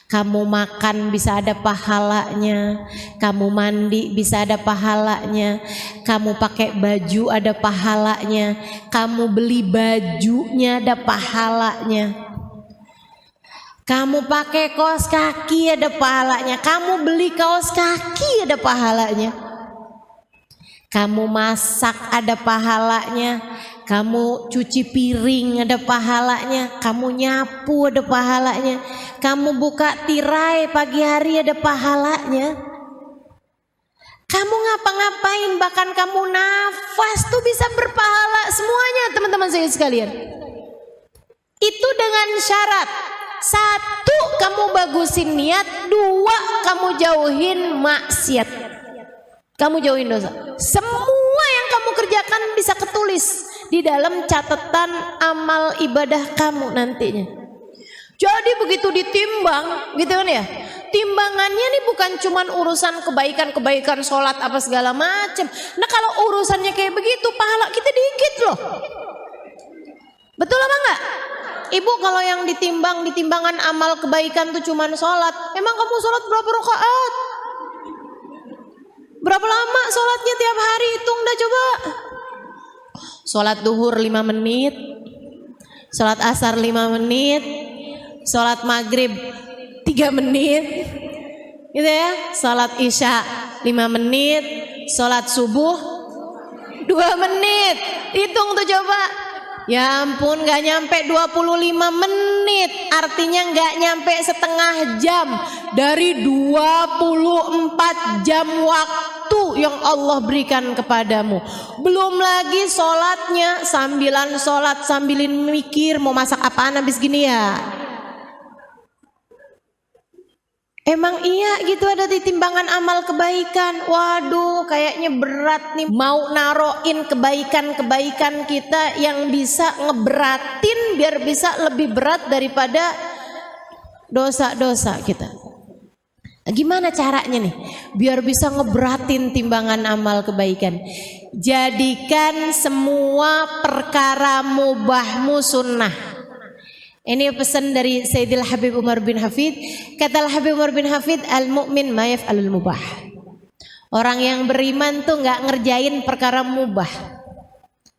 Kamu makan bisa ada pahalanya, kamu mandi bisa ada pahalanya, kamu pakai baju ada pahalanya, kamu beli bajunya ada pahalanya, kamu pakai kaos kaki ada pahalanya, kamu beli kaos kaki ada pahalanya, kamu masak ada pahalanya, kamu cuci piring ada pahalanya, kamu nyapu ada pahalanya, kamu buka tirai pagi hari ada pahalanya, kamu ngapa-ngapain bahkan kamu nafas tuh bisa berpahala semuanya teman-teman saya sekalian. Itu dengan syarat, satu kamu bagusin niat, dua kamu jauhin maksiat, kamu jauhin dosa. Semua yang kamu kerjakan bisa ketulis di dalam catatan amal ibadah kamu nantinya. Jadi begitu ditimbang gitu kan ya, timbangannya nih bukan cuman urusan kebaikan-kebaikan sholat apa segala macam. Nah kalau urusannya kayak begitu pahala kita dikit loh. Betul apa enggak? Ibu kalau yang ditimbang di timbangan amal kebaikan tuh cuman sholat, emang kamu sholat berapa rakaat? Berapa lama sholatnya tiap hari? Hitung dah coba. Sholat duhur 5 menit, sholat asar 5 menit, sholat maghrib 3 menit, gitu ya. Sholat isya 5 menit, sholat subuh 2 menit. Hitung tuh coba. Ya ampun, gak nyampe 25 menit. Artinya gak nyampe setengah jam dari 24 jam waktu yang Allah berikan kepadamu. Belum lagi sholatnya, sambilan sholat sambilin mikir mau masak apaan habis gini ya. Emang iya gitu ada di timbangan amal kebaikan. Waduh kayaknya berat nih mau naroin kebaikan-kebaikan kita yang bisa ngeberatin biar bisa lebih berat daripada dosa-dosa kita. Gimana caranya nih biar bisa ngeberatin timbangan amal kebaikan? Jadikan semua perkara mubahmu sunnah. Ini pesan dari Sayyidil Habib Umar bin Hafid. Kata Habib Umar bin Hafid, al-mu'min ma yaf'alul mubah. Orang yang beriman tuh gak ngerjain perkara mubah.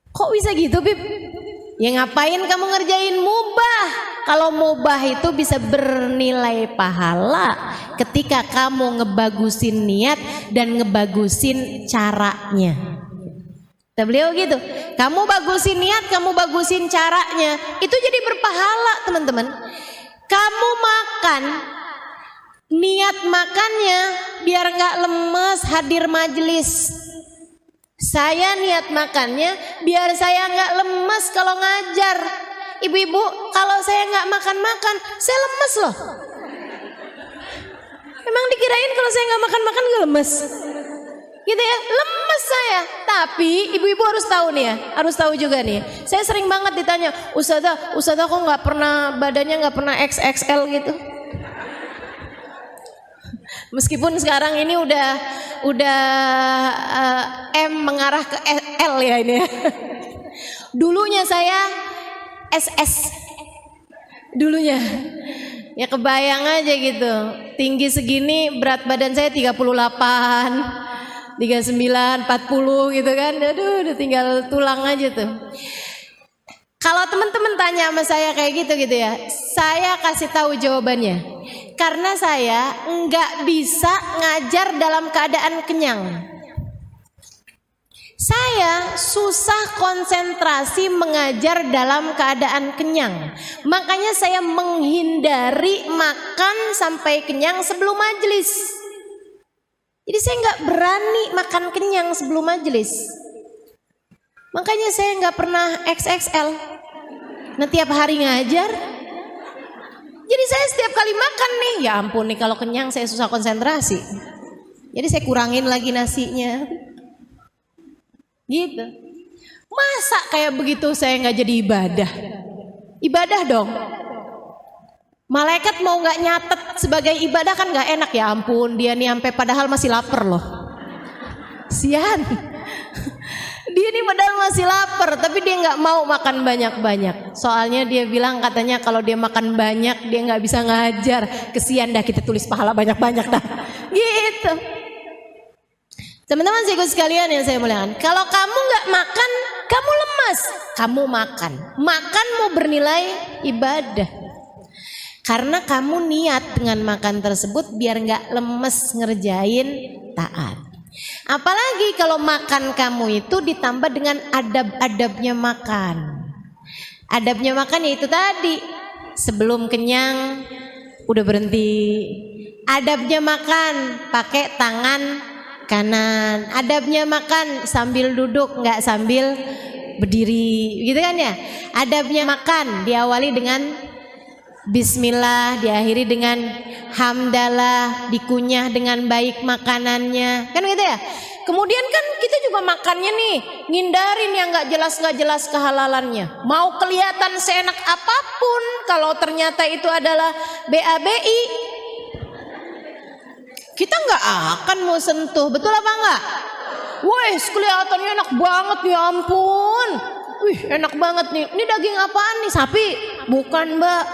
Kok bisa gitu Bib? Ya ngapain kamu ngerjain mubah? Kalau mubah itu bisa bernilai pahala ketika kamu ngebagusin niat dan ngebagusin caranya. Kata beliau gitu, kamu bagusin niat, kamu bagusin caranya, itu jadi berpahala teman-teman. Kamu makan, niat makannya biar gak lemes hadir majelis. Saya niat makannya biar saya gak lemes kalau ngajar. Ibu-ibu, kalau saya gak makan-makan, saya lemes loh. Emang dikirain kalau saya gak makan-makan gak lemes? Gitu ya, lemes saya. Tapi ibu-ibu harus tahu nih ya, harus tahu juga nih. Saya sering banget ditanya, Ustazah kok nggak pernah badannya nggak pernah XXL gitu. Meskipun sekarang ini udah M mengarah ke L ya ini. Dulunya saya SS. Dulunya. Ya kebayang aja gitu. Tinggi segini, berat badan saya 38. 39, 40 gitu kan. Aduh udah tinggal tulang aja tuh. Kalau teman-teman tanya sama saya kayak gitu ya, saya kasih tahu jawabannya. Karena saya nggak bisa ngajar dalam keadaan kenyang. Saya susah konsentrasi mengajar dalam keadaan kenyang. Makanya saya menghindari makan sampai kenyang sebelum majelis. Jadi saya nggak berani makan kenyang sebelum majelis. Makanya saya nggak pernah XXL. Nah tiap hari ngajar. Jadi saya setiap kali makan nih, ya ampun nih kalau kenyang saya susah konsentrasi. Jadi saya kurangin lagi nasinya. Gitu. Masa kayak begitu saya nggak jadi ibadah? Ibadah dong. Malaikat mau nggak nyatet sebagai ibadah kan nggak enak, ya ampun dia nih sampai padahal masih lapar loh. Sian. Dia nih padahal masih lapar tapi dia nggak mau makan banyak-banyak. Soalnya dia bilang katanya kalau dia makan banyak dia nggak bisa ngajar. Kesian dah kita tulis pahala banyak-banyak dah. Gitu. Teman-teman saya sekalian yang saya muliakan, kalau kamu nggak makan, kamu lemas. Kamu makan, makanmu bernilai ibadah. Karena kamu niat dengan makan tersebut biar nggak lemes ngerjain taat. Apalagi kalau makan kamu itu ditambah dengan adab-adabnya makan. Adabnya makan yaitu tadi, sebelum kenyang udah berhenti. Adabnya makan pakai tangan kanan. Adabnya makan sambil duduk, nggak sambil berdiri, gitu kan ya. Adabnya makan diawali dengan bismillah, diakhiri dengan hamdalah, dikunyah dengan baik makanannya, kan gitu ya. Kemudian kan kita juga makannya nih ngindarin yang nggak jelas kehalalannya. Mau kelihatan seenak apapun, kalau ternyata itu adalah BABI, kita nggak akan mau sentuh, betul apa enggak? Wih, kelihatannya enak banget, ya ampun. Wih, enak banget nih. Ini daging apaan nih? Sapi? Bukan, Mbak.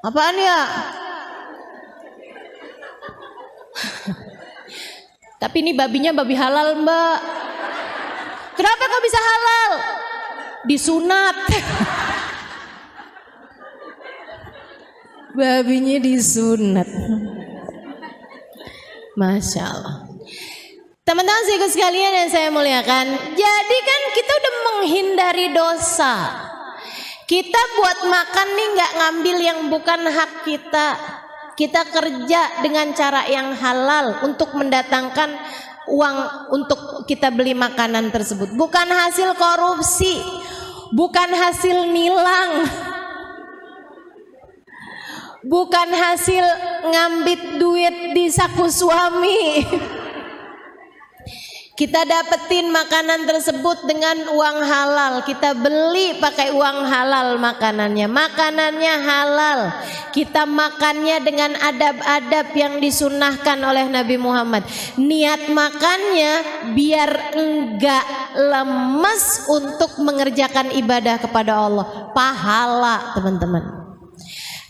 Apaan ya? Tapi ini babinya babi halal, Mbak. Kenapa kok bisa halal? Disunat. Babinya disunat. Masya Allah. Teman-teman saya sekalian yang saya muliakan, jadi kan kita udah menghindari dosa. Kita buat makan nih nggak ngambil yang bukan hak kita. Kita kerja dengan cara yang halal untuk mendatangkan uang untuk kita beli makanan tersebut. Bukan hasil korupsi, bukan hasil nilang, bukan hasil ngambit duit di saku suami. Kita dapetin makanan tersebut dengan uang halal. Kita beli pakai uang halal makanannya. Makanannya halal. Kita makannya dengan adab-adab yang disunahkan oleh Nabi Muhammad. Niat makannya biar enggak lemes untuk mengerjakan ibadah kepada Allah. Pahala, teman-teman.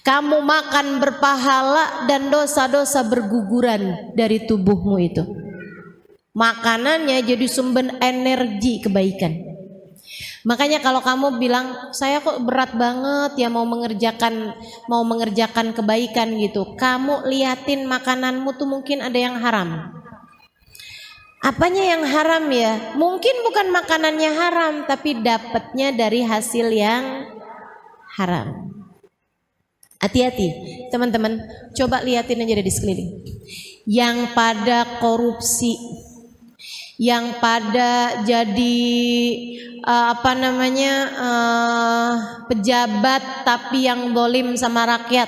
Kamu makan berpahala dan dosa-dosa berguguran dari tubuhmu itu. Makanannya jadi sumber energi kebaikan. Makanya kalau kamu bilang saya kok berat banget ya mau mengerjakan kebaikan gitu, kamu liatin makananmu tuh mungkin ada yang haram. Apanya yang haram ya? Mungkin bukan makanannya haram, tapi dapatnya dari hasil yang haram. Hati-hati teman-teman, coba liatin aja di sekeliling. Yang pada korupsi, yang pada jadi pejabat tapi yang zalim sama rakyat,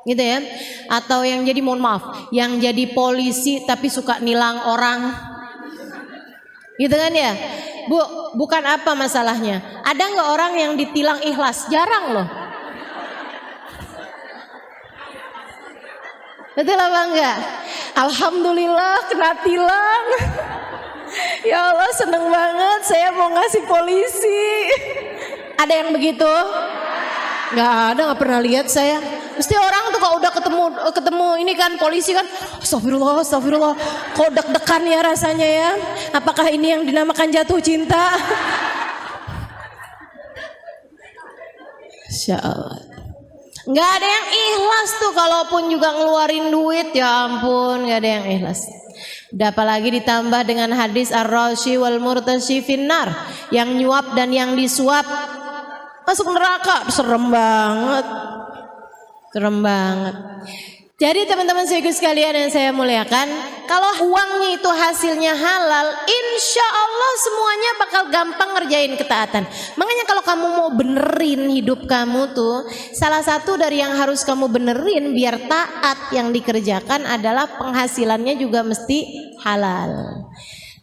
gitu ya. Atau yang jadi, mohon maaf, yang jadi polisi tapi suka nilang orang, gitu kan ya. Bu, bukan apa masalahnya? Ada nggak orang yang ditilang ikhlas? Jarang loh. Betul apa enggak? Alhamdulillah kena tilang. Ya Allah seneng banget, saya mau ngasih polisi. Ada yang begitu? Nggak ada, nggak pernah lihat saya. Mesti orang tuh kalau udah ketemu ini kan polisi kan, astagfirullah, kok deg-degan ya rasanya ya. Apakah ini yang dinamakan jatuh cinta? Insya Allah. Nggak ada yang ikhlas tuh, kalaupun juga ngeluarin duit, ya ampun, nggak ada yang ikhlas. Apalagi ditambah dengan hadis ar-rashi wal murtashi finnar, yang nyuap dan yang disuap masuk neraka. Serem banget. Serem banget. Jadi teman-teman sekalian yang saya muliakan, kalau uangnya itu hasilnya halal, insya Allah semuanya bakal gampang ngerjain ketaatan. Makanya kalau kamu mau benerin hidup kamu tuh, salah satu dari yang harus kamu benerin biar taat yang dikerjakan adalah penghasilannya juga mesti halal.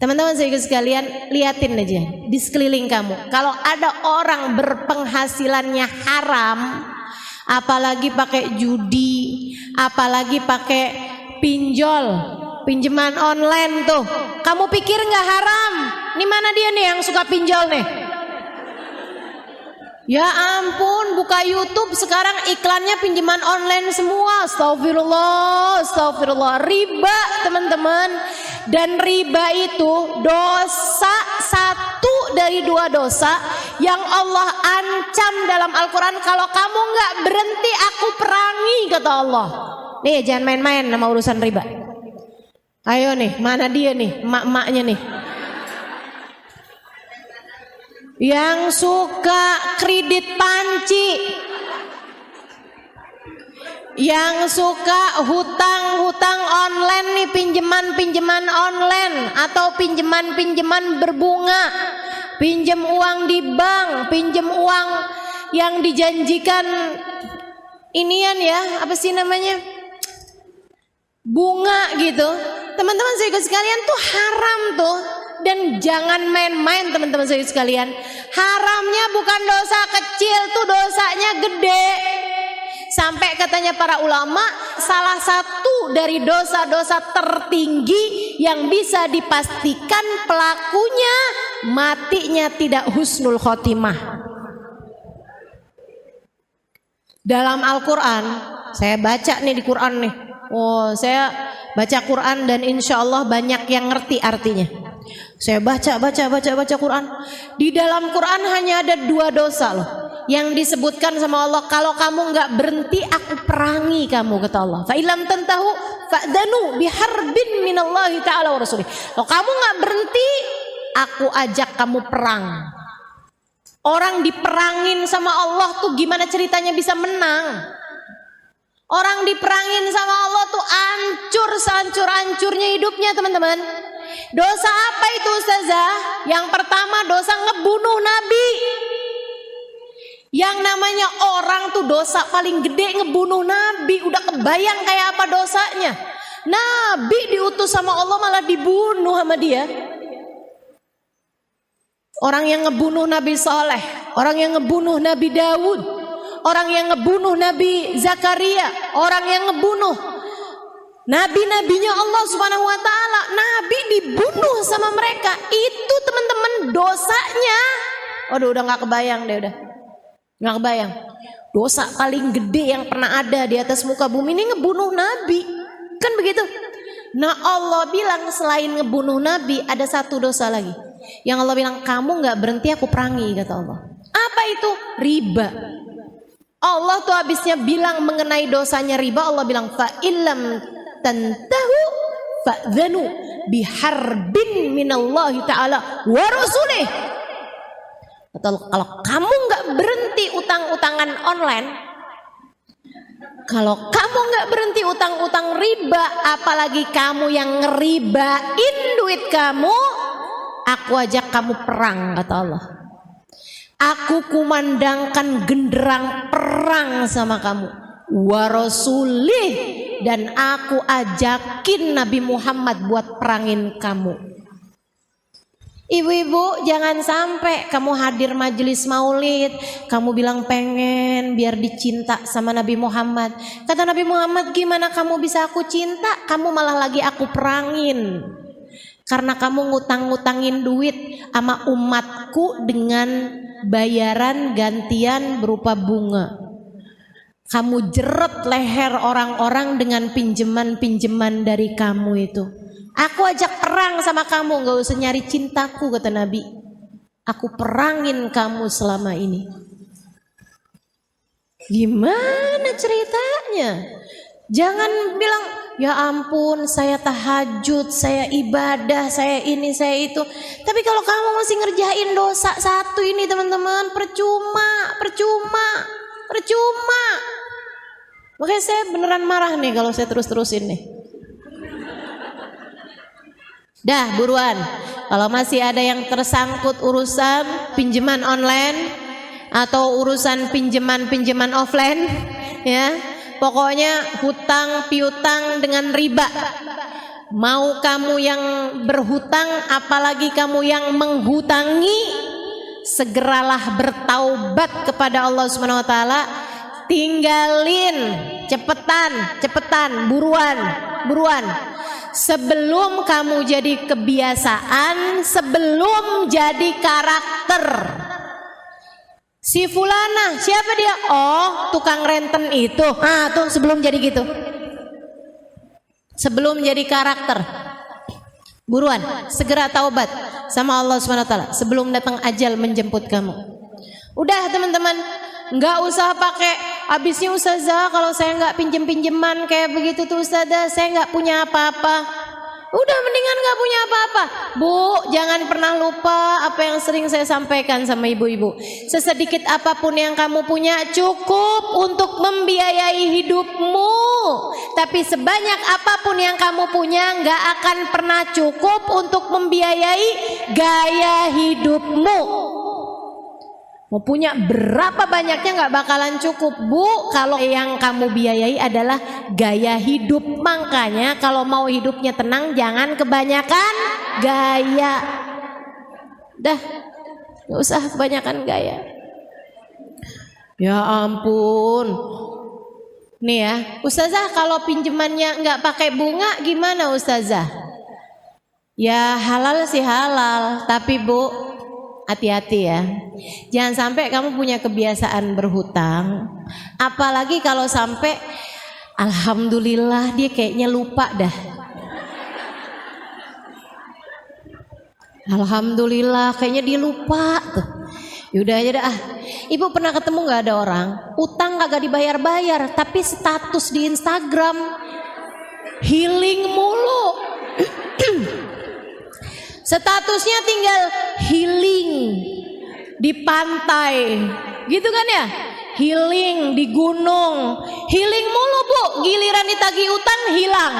Teman-teman sekalian, liatin aja di sekeliling kamu. Kalau ada orang berpenghasilannya haram, apalagi pakai judi, apalagi pakai pinjol, pinjaman online tuh, kamu pikir nggak haram? Nih mana dia nih yang suka pinjol nih? Ya ampun, buka YouTube sekarang iklannya pinjaman online semua. Astagfirullah, astagfirullah. Riba teman-teman. Dan riba itu dosa, satu dari dua dosa yang Allah ancam dalam Al-Quran. Kalau kamu nggak berhenti, aku perangi, kata Allah. Nih jangan main-main sama urusan riba. Ayo nih, mana dia nih, emak-emaknya nih, yang suka kredit panci, yang suka hutang-hutang online nih, pinjaman online atau pinjaman berbunga, pinjam uang di bank, pinjam uang yang dijanjikan inian ya, apa sih namanya, bunga gitu. Teman-teman saya sekalian tuh haram tuh. Dan jangan main-main teman-teman saya sekalian. Haramnya bukan dosa kecil, tuh dosanya gede. Sampai katanya para ulama, salah satu dari dosa-dosa tertinggi yang bisa dipastikan pelakunya matinya tidak husnul khotimah. Dalam Al-Quran, saya baca nih di Quran nih. Oh, saya baca Quran dan insya Allah banyak yang ngerti artinya. Saya baca Quran. Di dalam Quran hanya ada dua dosa loh yang disebutkan sama Allah. Kalau kamu nggak berhenti, aku perangi kamu, kata Allah. Fa ilam tantahu fa'danu biharbin minallahi ta'ala wa rasulih. Kalau kamu nggak berhenti, aku ajak kamu perang. Orang diperangin sama Allah tuh gimana ceritanya bisa menang? Orang diperangin sama Allah tuh hancur sehancur-hancurnya hidupnya teman-teman. Dosa apa itu Ustazah? Yang pertama dosa ngebunuh Nabi. Yang namanya orang tuh dosa paling gede ngebunuh Nabi. Udah kebayang kayak apa dosanya? Nabi diutus sama Allah malah dibunuh sama dia. Orang yang ngebunuh Nabi Saleh, orang yang ngebunuh Nabi Daud, orang yang ngebunuh Nabi Zakaria, orang yang ngebunuh nabi-nabinya Allah Subhanahu wa taala, Nabi dibunuh sama mereka. Itu teman-teman dosanya. Waduh, udah nggak kebayang deh, udah nggak kebayang. Dosa paling gede yang pernah ada di atas muka bumi ini ngebunuh Nabi, kan begitu? Nah Allah bilang selain ngebunuh Nabi ada satu dosa lagi yang Allah bilang kamu nggak berhenti aku perangi, kata Allah. Apa itu? Riba. Allah tuh habisnya bilang mengenai dosanya riba, Allah bilang fa illam tantahu fa'dhanu biharbin minallahi ta'ala wa rasulih. Kalau kamu nggak berhenti utang-utangan online, kalau kamu nggak berhenti utang-utang riba, apalagi kamu yang ngeribain duit kamu, aku ajak kamu perang, kata Allah. Aku kumandangkan genderang perang sama kamu, wa rasulih, dan aku ajakin Nabi Muhammad buat perangin kamu. Ibu-ibu, jangan sampai kamu hadir majelis maulid, kamu bilang pengen biar dicinta sama Nabi Muhammad. Kata Nabi Muhammad, gimana kamu bisa aku cinta? Kamu malah lagi aku perangin. Karena kamu ngutang-ngutangin duit sama umatku dengan bayaran gantian berupa bunga. Kamu jeret leher orang-orang dengan pinjaman-pinjaman dari kamu itu. Aku ajak perang sama kamu, gak usah nyari cintaku, kata Nabi. Aku perangin kamu selama ini. Gimana ceritanya? Jangan bilang, ya ampun saya tahajud, saya ibadah, saya ini, saya itu. Tapi kalau kamu masih ngerjain dosa satu ini teman-teman, percuma. Makanya saya beneran marah nih kalau saya terus-terusin nih. Dah buruan, kalau masih ada yang tersangkut urusan pinjaman online atau urusan pinjaman offline, ya pokoknya hutang piutang dengan riba. Mau kamu yang berhutang, apalagi kamu yang menghutangi, segeralah bertaubat kepada Allah Subhanahu wa taala. Tinggalin, cepetan, buruan. Sebelum kamu jadi kebiasaan, sebelum jadi karakter. Si fulana, siapa dia? Oh, tukang renten itu. Ah, tuh sebelum jadi gitu. Sebelum jadi karakter. Buruan, segera taubat sama Allah Subhanahu wa taala sebelum datang ajal menjemput kamu. Udah teman-teman, nggak usah pakai habisnya ustazah kalau saya nggak pinjem-pinjeman kayak begitu tuh ustazah, saya nggak punya apa-apa. Udah mendingan nggak punya apa-apa. Bu, jangan pernah lupa apa yang sering saya sampaikan sama ibu-ibu. Sesedikit apapun yang kamu punya cukup untuk membiayai hidupmu. Tapi sebanyak apapun yang kamu punya nggak akan pernah cukup untuk membiayai gaya hidupmu. Mau punya berapa banyaknya nggak bakalan cukup, Bu, kalau yang kamu biayai adalah gaya hidup. Makanya kalau mau hidupnya tenang jangan kebanyakan gaya. Dah, nggak usah kebanyakan gaya. Ya ampun. Nih ya, ustazah kalau pinjamannya nggak pakai bunga gimana ustazah? Ya halal sih halal, tapi Bu, hati-hati ya. Jangan sampai kamu punya kebiasaan berhutang. Apalagi kalau sampai alhamdulillah dia kayaknya lupa dah. Alhamdulillah kayaknya dia lupa tuh. Yaudah aja dah. Ibu pernah ketemu gak ada orang utang kagak dibayar-bayar, tapi status di Instagram healing mulu. Statusnya tinggal healing di pantai, gitu kan ya? Healing di gunung, healing mulu Bu. Giliran ditagih utang hilang.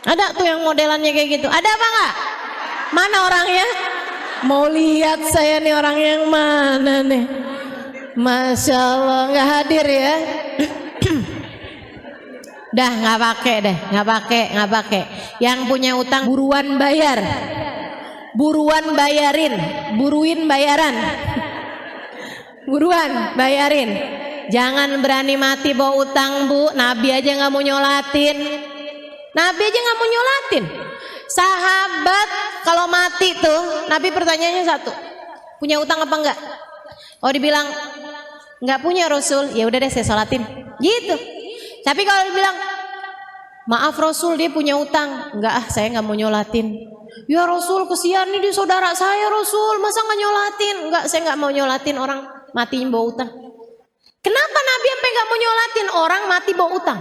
Ada tuh yang modelannya kayak gitu. Ada apa nggak? Mana orangnya? Mau lihat saya nih orang yang mana nih? Masya Allah nggak hadir ya. Dah nggak pakai. Yang punya utang buruan bayar, buruin bayaran, buruan bayarin. Jangan berani mati bawa utang Bu. Nabi aja nggak mau nyolatin. Sahabat kalau mati tuh Nabi pertanyaannya satu, punya utang apa enggak? Oh dibilang enggak punya Rasul, ya udah deh saya sholatin gitu. Tapi kalau dibilang maaf Rasul dia punya utang, enggak saya nggak mau nyolatin. Ya Rasul kesian nih dia saudara saya Rasul, masa nggak nyolatin? Enggak saya nggak mau nyolatin orang mati bawa utang. Kenapa Nabi sampai nggak mau nyolatin orang mati bawa utang?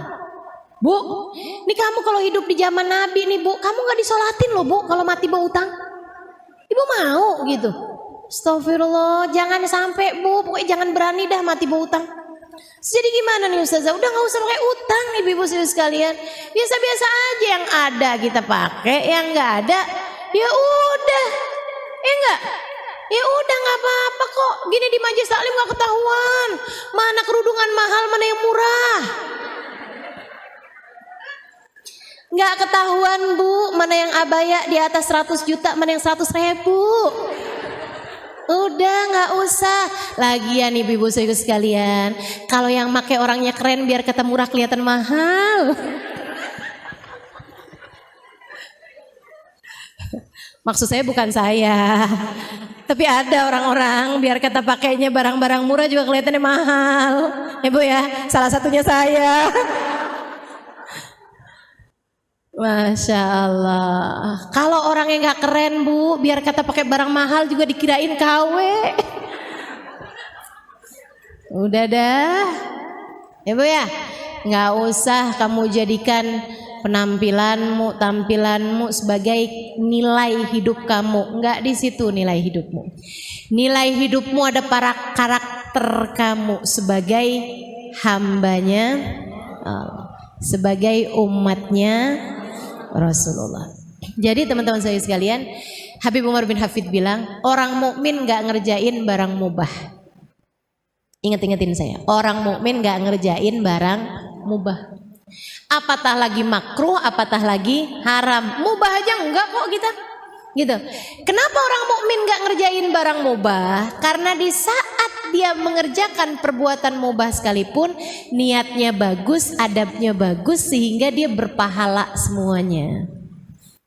Bu, ini kamu kalau hidup di zaman Nabi nih Bu, kamu gak disolatin loh Bu kalau mati bawa utang. Ibu mau gitu? Astagfirullah, jangan sampai Bu, pokoknya jangan berani dah mati bawa utang. Jadi gimana nih Ustazah? Udah gak usah pakai utang nih ibu sekalian. Biasa-biasa aja, yang ada kita pakai, yang gak ada ya udah. Enggak? Ya udah nggak apa-apa kok. Gini di majelis taklim gak ketahuan mana kerudungan mahal mana yang murah. Nggak ketahuan Bu, mana yang abaya di atas 100 juta, mana yang 100.000. Udah nggak usah. Lagian ibu-ibu sekalian, kalau yang make orangnya keren biar kata murah kelihatan mahal. Maksud saya bukan saya, tapi ada orang-orang biar kata pakainya barang-barang murah juga kelihatannya mahal. Ya Bu ya, salah satunya saya. Masya Allah. Kalau orangnya gak keren Bu, biar kata pakai barang mahal juga dikirain KW. Udah dah. Ya Bu ya. nggak usah kamu jadikan tampilanmu sebagai nilai hidup kamu. Nggak di situ nilai hidupmu. Nilai hidupmu ada para karakter kamu sebagai hambanya Allah, sebagai umatnya Rasulullah. Jadi teman-teman saya sekalian, Habib Umar bin Hafid bilang, orang mukmin nggak ngerjain barang mubah. Ingat-ingatin saya, orang mukmin nggak ngerjain barang mubah. Apatah lagi makruh, apatah lagi haram, mubah aja enggak kok kita. Gitu. Kenapa orang mukmin nggak ngerjain barang mubah? Karena di saat dia mengerjakan perbuatan mubah sekalipun, niatnya bagus, adabnya bagus, sehingga dia berpahala semuanya.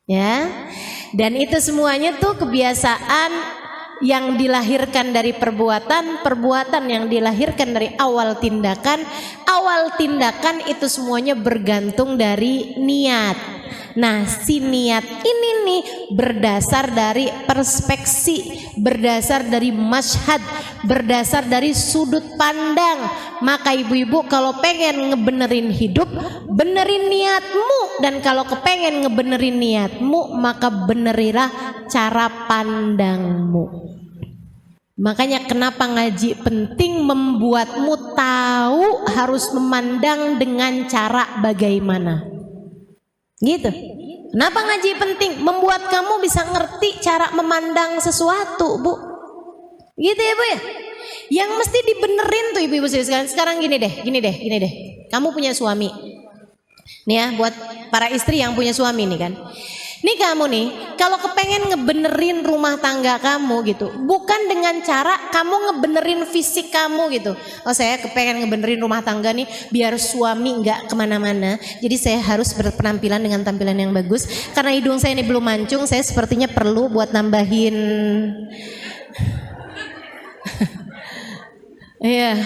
Ya, dan itu semuanya tuh kebiasaan yang dilahirkan dari perbuatan yang dilahirkan dari awal tindakan itu semuanya bergantung dari niat. Nah, si niat ini nih berdasar dari perspeksi, berdasar dari masyhad, berdasar dari sudut pandang. Maka ibu-ibu kalau pengen ngebenerin hidup, benerin niatmu. Dan kalau kepengen ngebenerin niatmu, maka benerilah cara pandangmu. Makanya kenapa ngaji penting, membuatmu tahu harus memandang dengan cara bagaimana. Gitu. Kenapa ngaji penting? Membuat kamu bisa ngerti cara memandang sesuatu, Bu. Gitu ya, Bu ya. Yang mesti dibenerin tuh ibu-ibu sekalian. Sekarang gini deh. Kamu punya suami. Nih ya, buat para istri yang punya suami nih kan. Nih kamu nih, kalau kepengen ngebenerin rumah tangga kamu gitu, bukan dengan cara kamu ngebenerin fisik kamu gitu. Oh, saya kepengen ngebenerin rumah tangga nih biar suami nggak kemana-mana. Jadi saya harus berpenampilan dengan tampilan yang bagus. Karena hidung saya ini belum mancung, saya sepertinya perlu buat nambahin. Iya.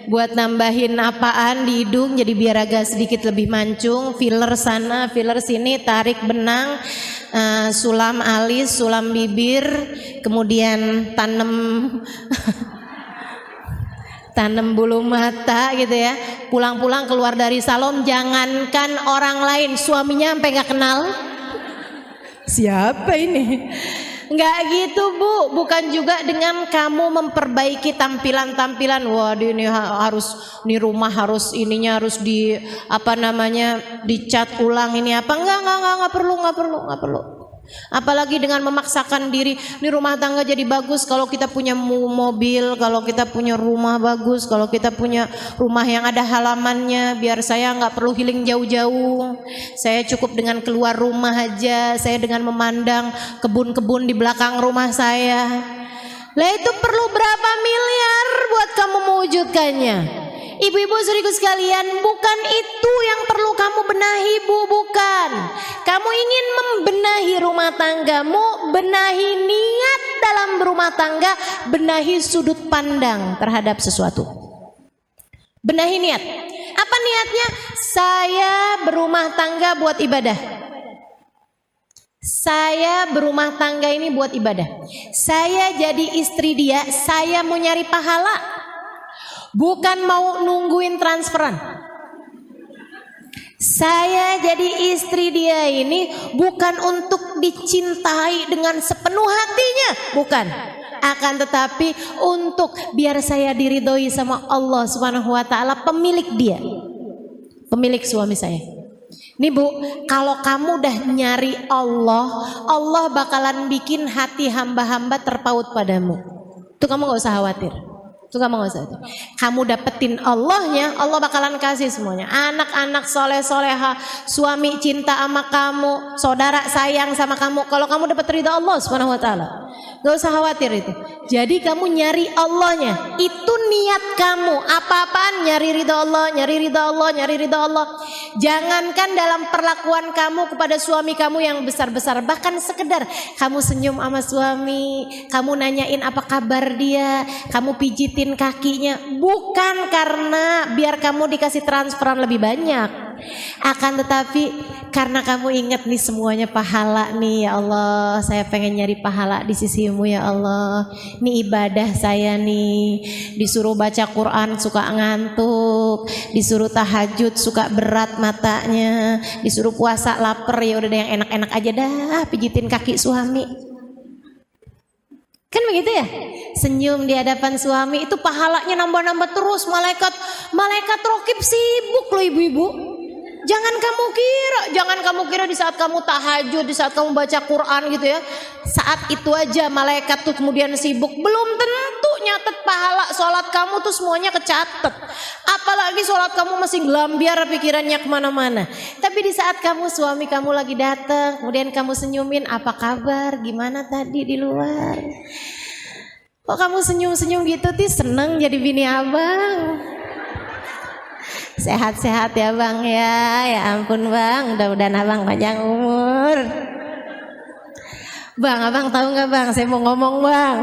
Buat nambahin apaan di hidung jadi biar agak sedikit lebih mancung, filler sana, filler sini, tarik benang, sulam alis, sulam bibir, kemudian tanam bulu mata gitu ya. Pulang-pulang keluar dari salon, jangankan orang lain, suaminya sampai nggak kenal. Siapa ini? Enggak gitu, Bu. Bukan juga dengan kamu memperbaiki tampilan-tampilan. Wah, ini harus, ini rumah harus ininya harus dicat ulang ini apa? Enggak perlu. Apalagi dengan memaksakan diri, ini rumah tangga jadi bagus kalau kita punya mobil, kalau kita punya rumah bagus, kalau kita punya rumah yang ada halamannya, biar saya nggak perlu healing jauh-jauh, saya cukup dengan keluar rumah aja, saya dengan memandang kebun-kebun di belakang rumah saya. Lah itu perlu berapa miliar buat kamu mewujudkannya? Ibu-ibu saudariku sekalian, bukan itu yang perlu kamu benahi, Bu, bukan. Kamu ingin membenahi rumah tanggamu, benahi niat dalam berumah tangga, benahi sudut pandang terhadap sesuatu. Benahi niat. Apa niatnya? Saya berumah tangga buat ibadah. Saya berumah tangga ini buat ibadah. Saya jadi istri dia, saya mau nyari pahala. Bukan mau nungguin transferan. Saya jadi istri dia ini bukan untuk dicintai dengan sepenuh hatinya, bukan. Akan tetapi untuk biar saya diridhoi sama Allah Subhanahu wa taala, pemilik dia. Pemilik suami saya. Nih Bu, kalau kamu udah nyari Allah, Allah bakalan bikin hati hamba-hamba terpaut padamu. Itu kamu gak usah khawatir. Kamu dapetin Allahnya, Allah bakalan kasih semuanya. Anak-anak soleh-soleha, suami cinta sama kamu, saudara sayang sama kamu. Kalau kamu dapat ridha Allah Subhanahu wa taala, gak usah khawatir itu. Jadi kamu nyari Allahnya, itu niat kamu. Apa-apaan nyari ridha Allah. Jangankan dalam perlakuan kamu kepada suami kamu yang besar-besar, bahkan sekedar kamu senyum sama suami, kamu nanyain apa kabar dia, kamu pijitin kakinya, bukan karena biar kamu dikasih transferan lebih banyak, Akan tetapi karena kamu ingat nih semuanya pahala nih, ya Allah, saya pengen nyari pahala di sisimu ya Allah. Ini ibadah saya nih, disuruh baca Quran suka ngantuk, disuruh tahajud suka berat matanya, disuruh puasa lapar, ya udah deh yang enak-enak aja dah, pijitin kaki suami. Kan begitu ya? Senyum di hadapan suami itu pahalanya nambah-nambah terus. Malaikat rokib sibuk loh ibu-ibu. Jangan kamu kira di saat kamu tahajud, di saat kamu baca Quran gitu ya, saat itu aja malaikat tuh kemudian sibuk. Belum tentu nyatet pahala sholat kamu tuh semuanya kecatet. Apalagi sholat kamu masih gelambiar pikirannya kemana-mana. Tapi di saat suami kamu lagi datang, kemudian kamu senyumin, apa kabar, gimana tadi di luar, kok kamu senyum-senyum gitu, seneng jadi bini abang. Sehat-sehat ya bang ya ampun bang, mudah-mudahan abang panjang umur. Bang, abang tahu nggak bang, saya mau ngomong bang.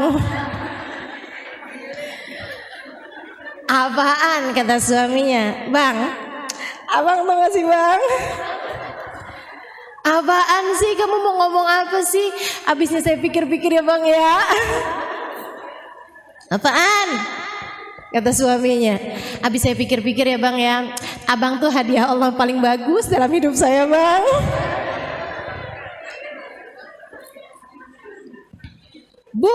Apaan kata suaminya? Bang, abang tahu nggak sih bang? Apaan sih, kamu mau ngomong apa sih? Abisnya saya pikir-pikir ya bang ya. Apaan? Kata suaminya, abis saya pikir-pikir ya bang ya, abang tuh hadiah Allah paling bagus dalam hidup saya bang. Bu,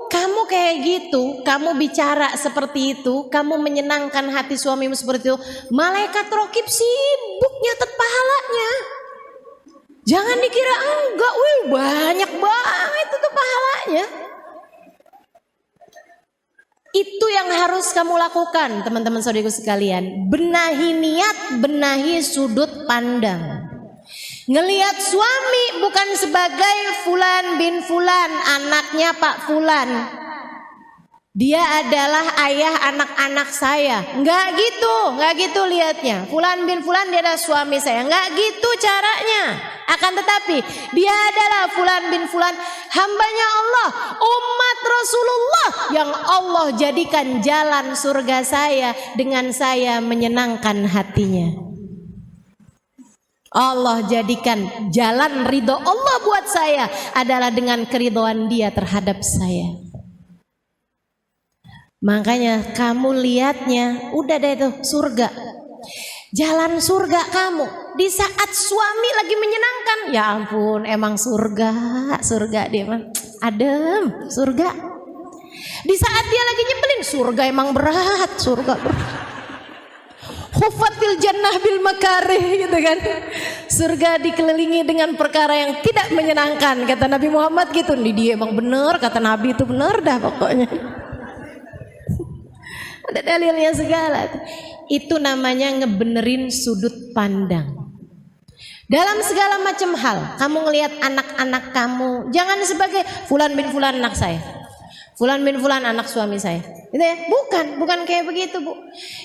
kamu kayak gitu, kamu bicara seperti itu, kamu menyenangkan hati suamimu seperti itu, malaikat rokib sibuk nyatet pahalanya. Jangan dikira enggak, banyak banget itu tuh pahalanya. Itu yang harus kamu lakukan teman-teman saudaraku sekalian. Benahi niat, benahi sudut pandang. Ngelihat suami bukan sebagai Fulan bin Fulan, anaknya Pak Fulan, dia adalah ayah anak-anak saya. Enggak gitu lihatnya. Fulan bin Fulan dia adalah suami saya. Enggak gitu caranya. Akan tetapi dia adalah Fulan bin Fulan, hambanya Allah, umat Rasulullah yang Allah jadikan jalan surga saya dengan saya menyenangkan hatinya. Allah jadikan jalan ridho Allah buat saya adalah dengan keridhoan dia terhadap saya. Makanya kamu lihatnya udah deh tuh surga, jalan surga kamu di saat suami lagi menyenangkan. Ya ampun, emang surga dia mah adem, surga. Di saat dia lagi nyebelin, surga emang berat, surga berat. Hufatil jannah bil makarih gitu kan. Surga dikelilingi dengan perkara yang tidak menyenangkan, kata Nabi Muhammad gitu. Dia emang bener, kata Nabi itu bener dah pokoknya. Ada dalilnya segala. Itu namanya ngebenerin sudut pandang. Dalam segala macam hal, kamu ngelihat anak-anak kamu, jangan sebagai Fulan bin Fulan anak saya, Fulan bin Fulan anak suami saya. Gitu ya? Bukan kayak begitu, Bu.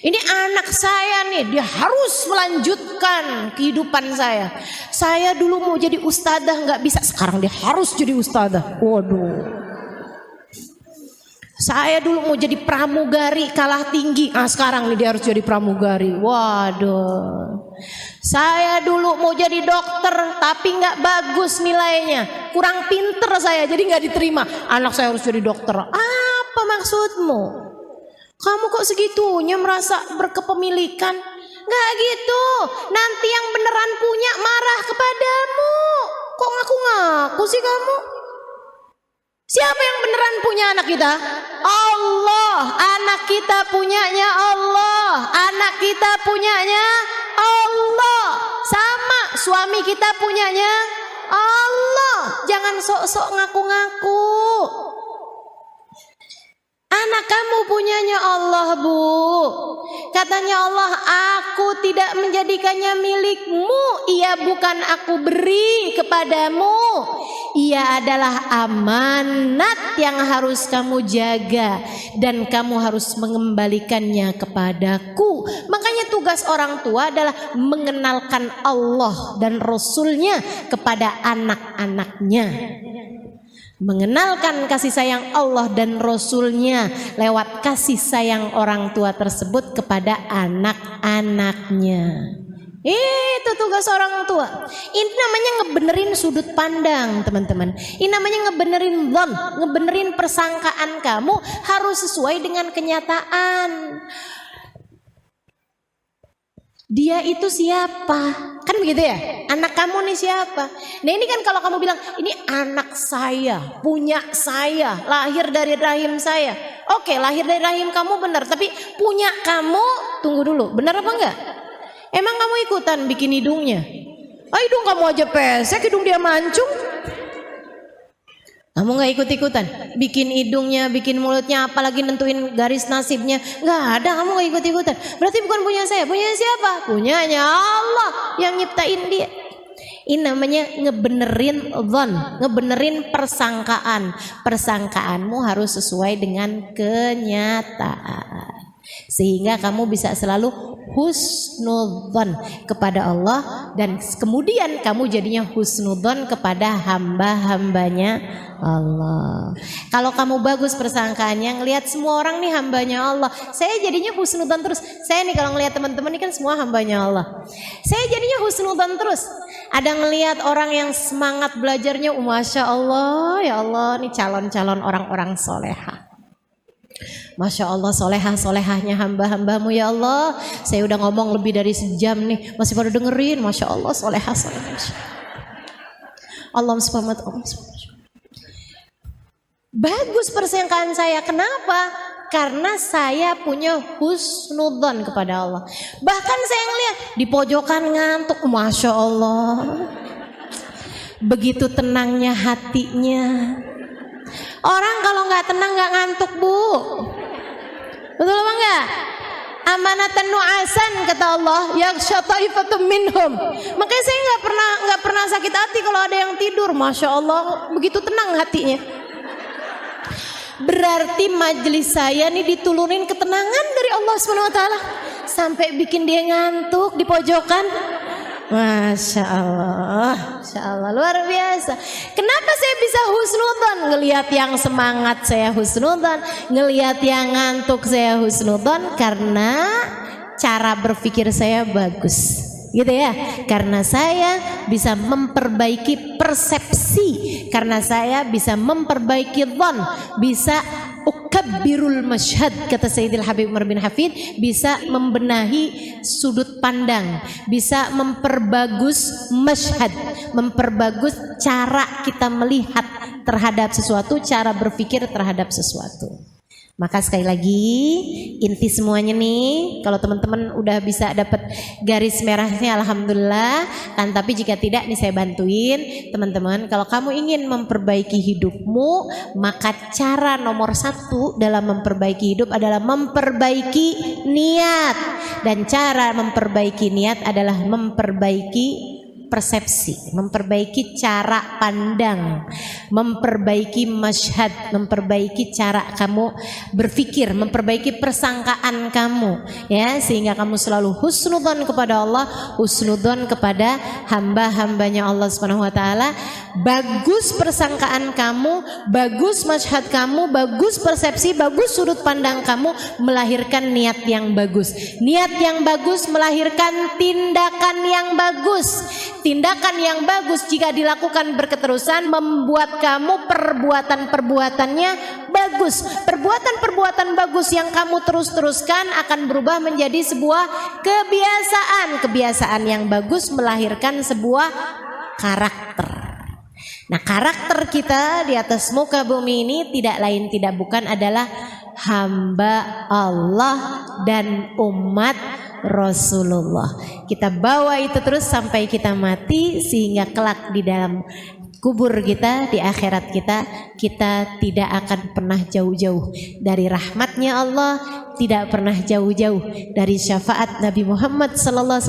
Ini anak saya nih, dia harus melanjutkan kehidupan saya. Saya dulu mau jadi ustadzah nggak bisa, sekarang dia harus jadi ustadzah. Waduh. Saya dulu mau jadi pramugari kalah tinggi, sekarang nih dia harus jadi pramugari. Waduh. Saya dulu mau jadi dokter tapi nggak bagus nilainya, kurang pinter saya jadi nggak diterima. Anak saya harus jadi dokter. Apa maksudmu? Kamu kok segitunya merasa berkepemilikan? Nggak gitu. Nanti yang beneran punya marah kepadamu. Kok ngaku-ngaku sih kamu? Siapa yang beneran punya anak kita? Allah. Anak kita punyanya Allah. Anak kita punyanya Allah. Sama suami kita punyanya Allah. Jangan sok-sok ngaku-ngaku. Anak kamu punyanya Allah, Bu. Katanya Allah, aku tidak menjadikannya milikmu. Ia bukan aku beri kepadamu. Ia adalah amanat yang harus kamu jaga. Dan kamu harus mengembalikannya kepadaku. Makanya tugas orang tua adalah mengenalkan Allah dan Rasulnya kepada anak-anaknya. Mengenalkan kasih sayang Allah dan Rasulnya lewat kasih sayang orang tua tersebut kepada anak-anaknya. Itu tugas orang tua. Ini namanya ngebenerin sudut pandang, teman-teman. Ini namanya ngebenerin dhon, ngebenerin persangkaan kamu harus sesuai dengan kenyataan. Dia itu siapa? Kan begitu ya? Anak kamu nih siapa? Nah ini kan kalau kamu bilang, ini anak saya, punya saya, lahir dari rahim saya. Oke, lahir dari rahim kamu benar, tapi punya kamu, tunggu dulu, benar apa enggak? Emang kamu ikutan bikin hidungnya? Oh, hidung kamu aja pesek, hidung dia mancung. Kamu gak ikut-ikutan bikin hidungnya, bikin mulutnya, apalagi nentuin garis nasibnya. Gak ada, kamu gak ikut-ikutan. Berarti bukan punya saya, punya siapa? Punyanya Allah yang nyiptain dia. Ini namanya ngebenerin dhon, ngebenerin persangkaan. Persangkaanmu harus sesuai dengan kenyataan, sehingga kamu bisa selalu husnudzon kepada Allah, dan kemudian kamu jadinya husnudzon kepada hamba-hambanya Allah. Kalau kamu bagus persangkaannya, ngelihat semua orang nih hambanya Allah, saya jadinya husnudzon terus. Saya nih kalau ngelihat teman-teman ini kan semua hambanya Allah, saya jadinya husnudzon terus. Ada ngelihat orang yang semangat belajarnya, Masya Allah, ya Allah, nih calon-calon orang-orang soleha. Masya Allah, solehah-solehahnya hamba-hambamu ya Allah. Saya udah ngomong lebih dari sejam nih, masih pada dengerin. Masya Allah, solehah-solehah. Allah subhanahu. Bagus persangkaan saya. Kenapa? Karena saya punya husnudzon kepada Allah. Bahkan saya ngeliat di pojokan ngantuk, Masya Allah, begitu tenangnya hatinya. Orang kalau nggak tenang nggak ngantuk, Bu. Betul apa enggak? Amanatan nu'asan kata Allah, yaghsha ta'ifatun minhum. Makanya saya nggak pernah sakit hati kalau ada yang tidur. Masya Allah, begitu tenang hatinya. Berarti majelis saya nih diturunin ketenangan dari Allah SWT sampai bikin dia ngantuk di pojokan. Masya Allah, luar biasa. Kenapa saya bisa husnudzon? Ngelihat yang semangat saya husnudzon, ngelihat yang ngantuk saya husnudzon, karena cara berpikir saya bagus, gitu ya. Karena saya bisa memperbaiki persepsi, karena saya bisa memperbaiki dhon, bisa ukabbirul masyhad, kata Sayyidil Habib Umar bin Hafid, bisa membenahi sudut pandang, bisa memperbagus masyhad, memperbagus cara kita melihat terhadap sesuatu, cara berpikir terhadap sesuatu. Maka sekali lagi inti semuanya nih, kalau teman-teman udah bisa dapat garis merahnya alhamdulillah kan, tapi jika tidak nih saya bantuin teman-teman. Kalau kamu ingin memperbaiki hidupmu, maka cara nomor 1 dalam memperbaiki hidup adalah memperbaiki niat, dan cara memperbaiki niat adalah memperbaiki persepsi, memperbaiki cara pandang, memperbaiki masyhad, memperbaiki cara kamu berpikir, memperbaiki persangkaan kamu, ya, sehingga kamu selalu husnudzon kepada Allah, husnudzon kepada hamba-hambanya Allah Subhanahu wa taala. Bagus persangkaan kamu, bagus masyhad kamu, bagus persepsi, bagus sudut pandang kamu, melahirkan niat yang bagus. Niat yang bagus melahirkan tindakan yang bagus. Tindakan yang bagus jika dilakukan berketerusan membuat kamu perbuatan-perbuatannya bagus. Perbuatan-perbuatan bagus yang kamu terus-teruskan akan berubah menjadi sebuah kebiasaan. Kebiasaan yang bagus melahirkan sebuah karakter. Nah, karakter kita di atas muka bumi ini tidak lain tidak bukan adalah hamba Allah dan umat Rasulullah. Kita bawa itu terus sampai kita mati, sehingga kelak di dalam kubur kita, di akhirat kita tidak akan pernah jauh-jauh dari rahmatnya Allah, tidak pernah jauh-jauh dari syafaat Nabi Muhammad SAW,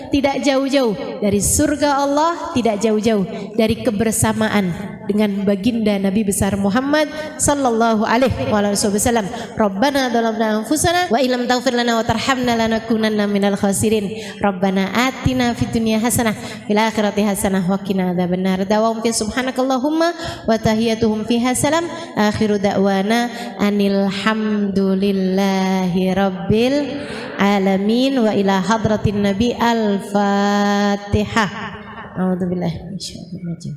tidak jauh-jauh dari surga Allah, tidak jauh-jauh dari kebersamaan dengan baginda Nabi besar Muhammad sallallahu alaihi wasallam. Rabbana dzalamna anfusana wa illam taghfir lana wa tarhamna lanakunanna minal khasirin. Rabbana atina fid dunya hasanah fil akhirati hasanah wa qina adzabannar. Dawam fi subhanakallahumma wa tahiyyatuhum fiha salam. Akhiru da'wana anil hamdulillahi rabbil alamin wa ila hadratin nabi al-fatihah. A'udzubillahi minasyaitonir rajim.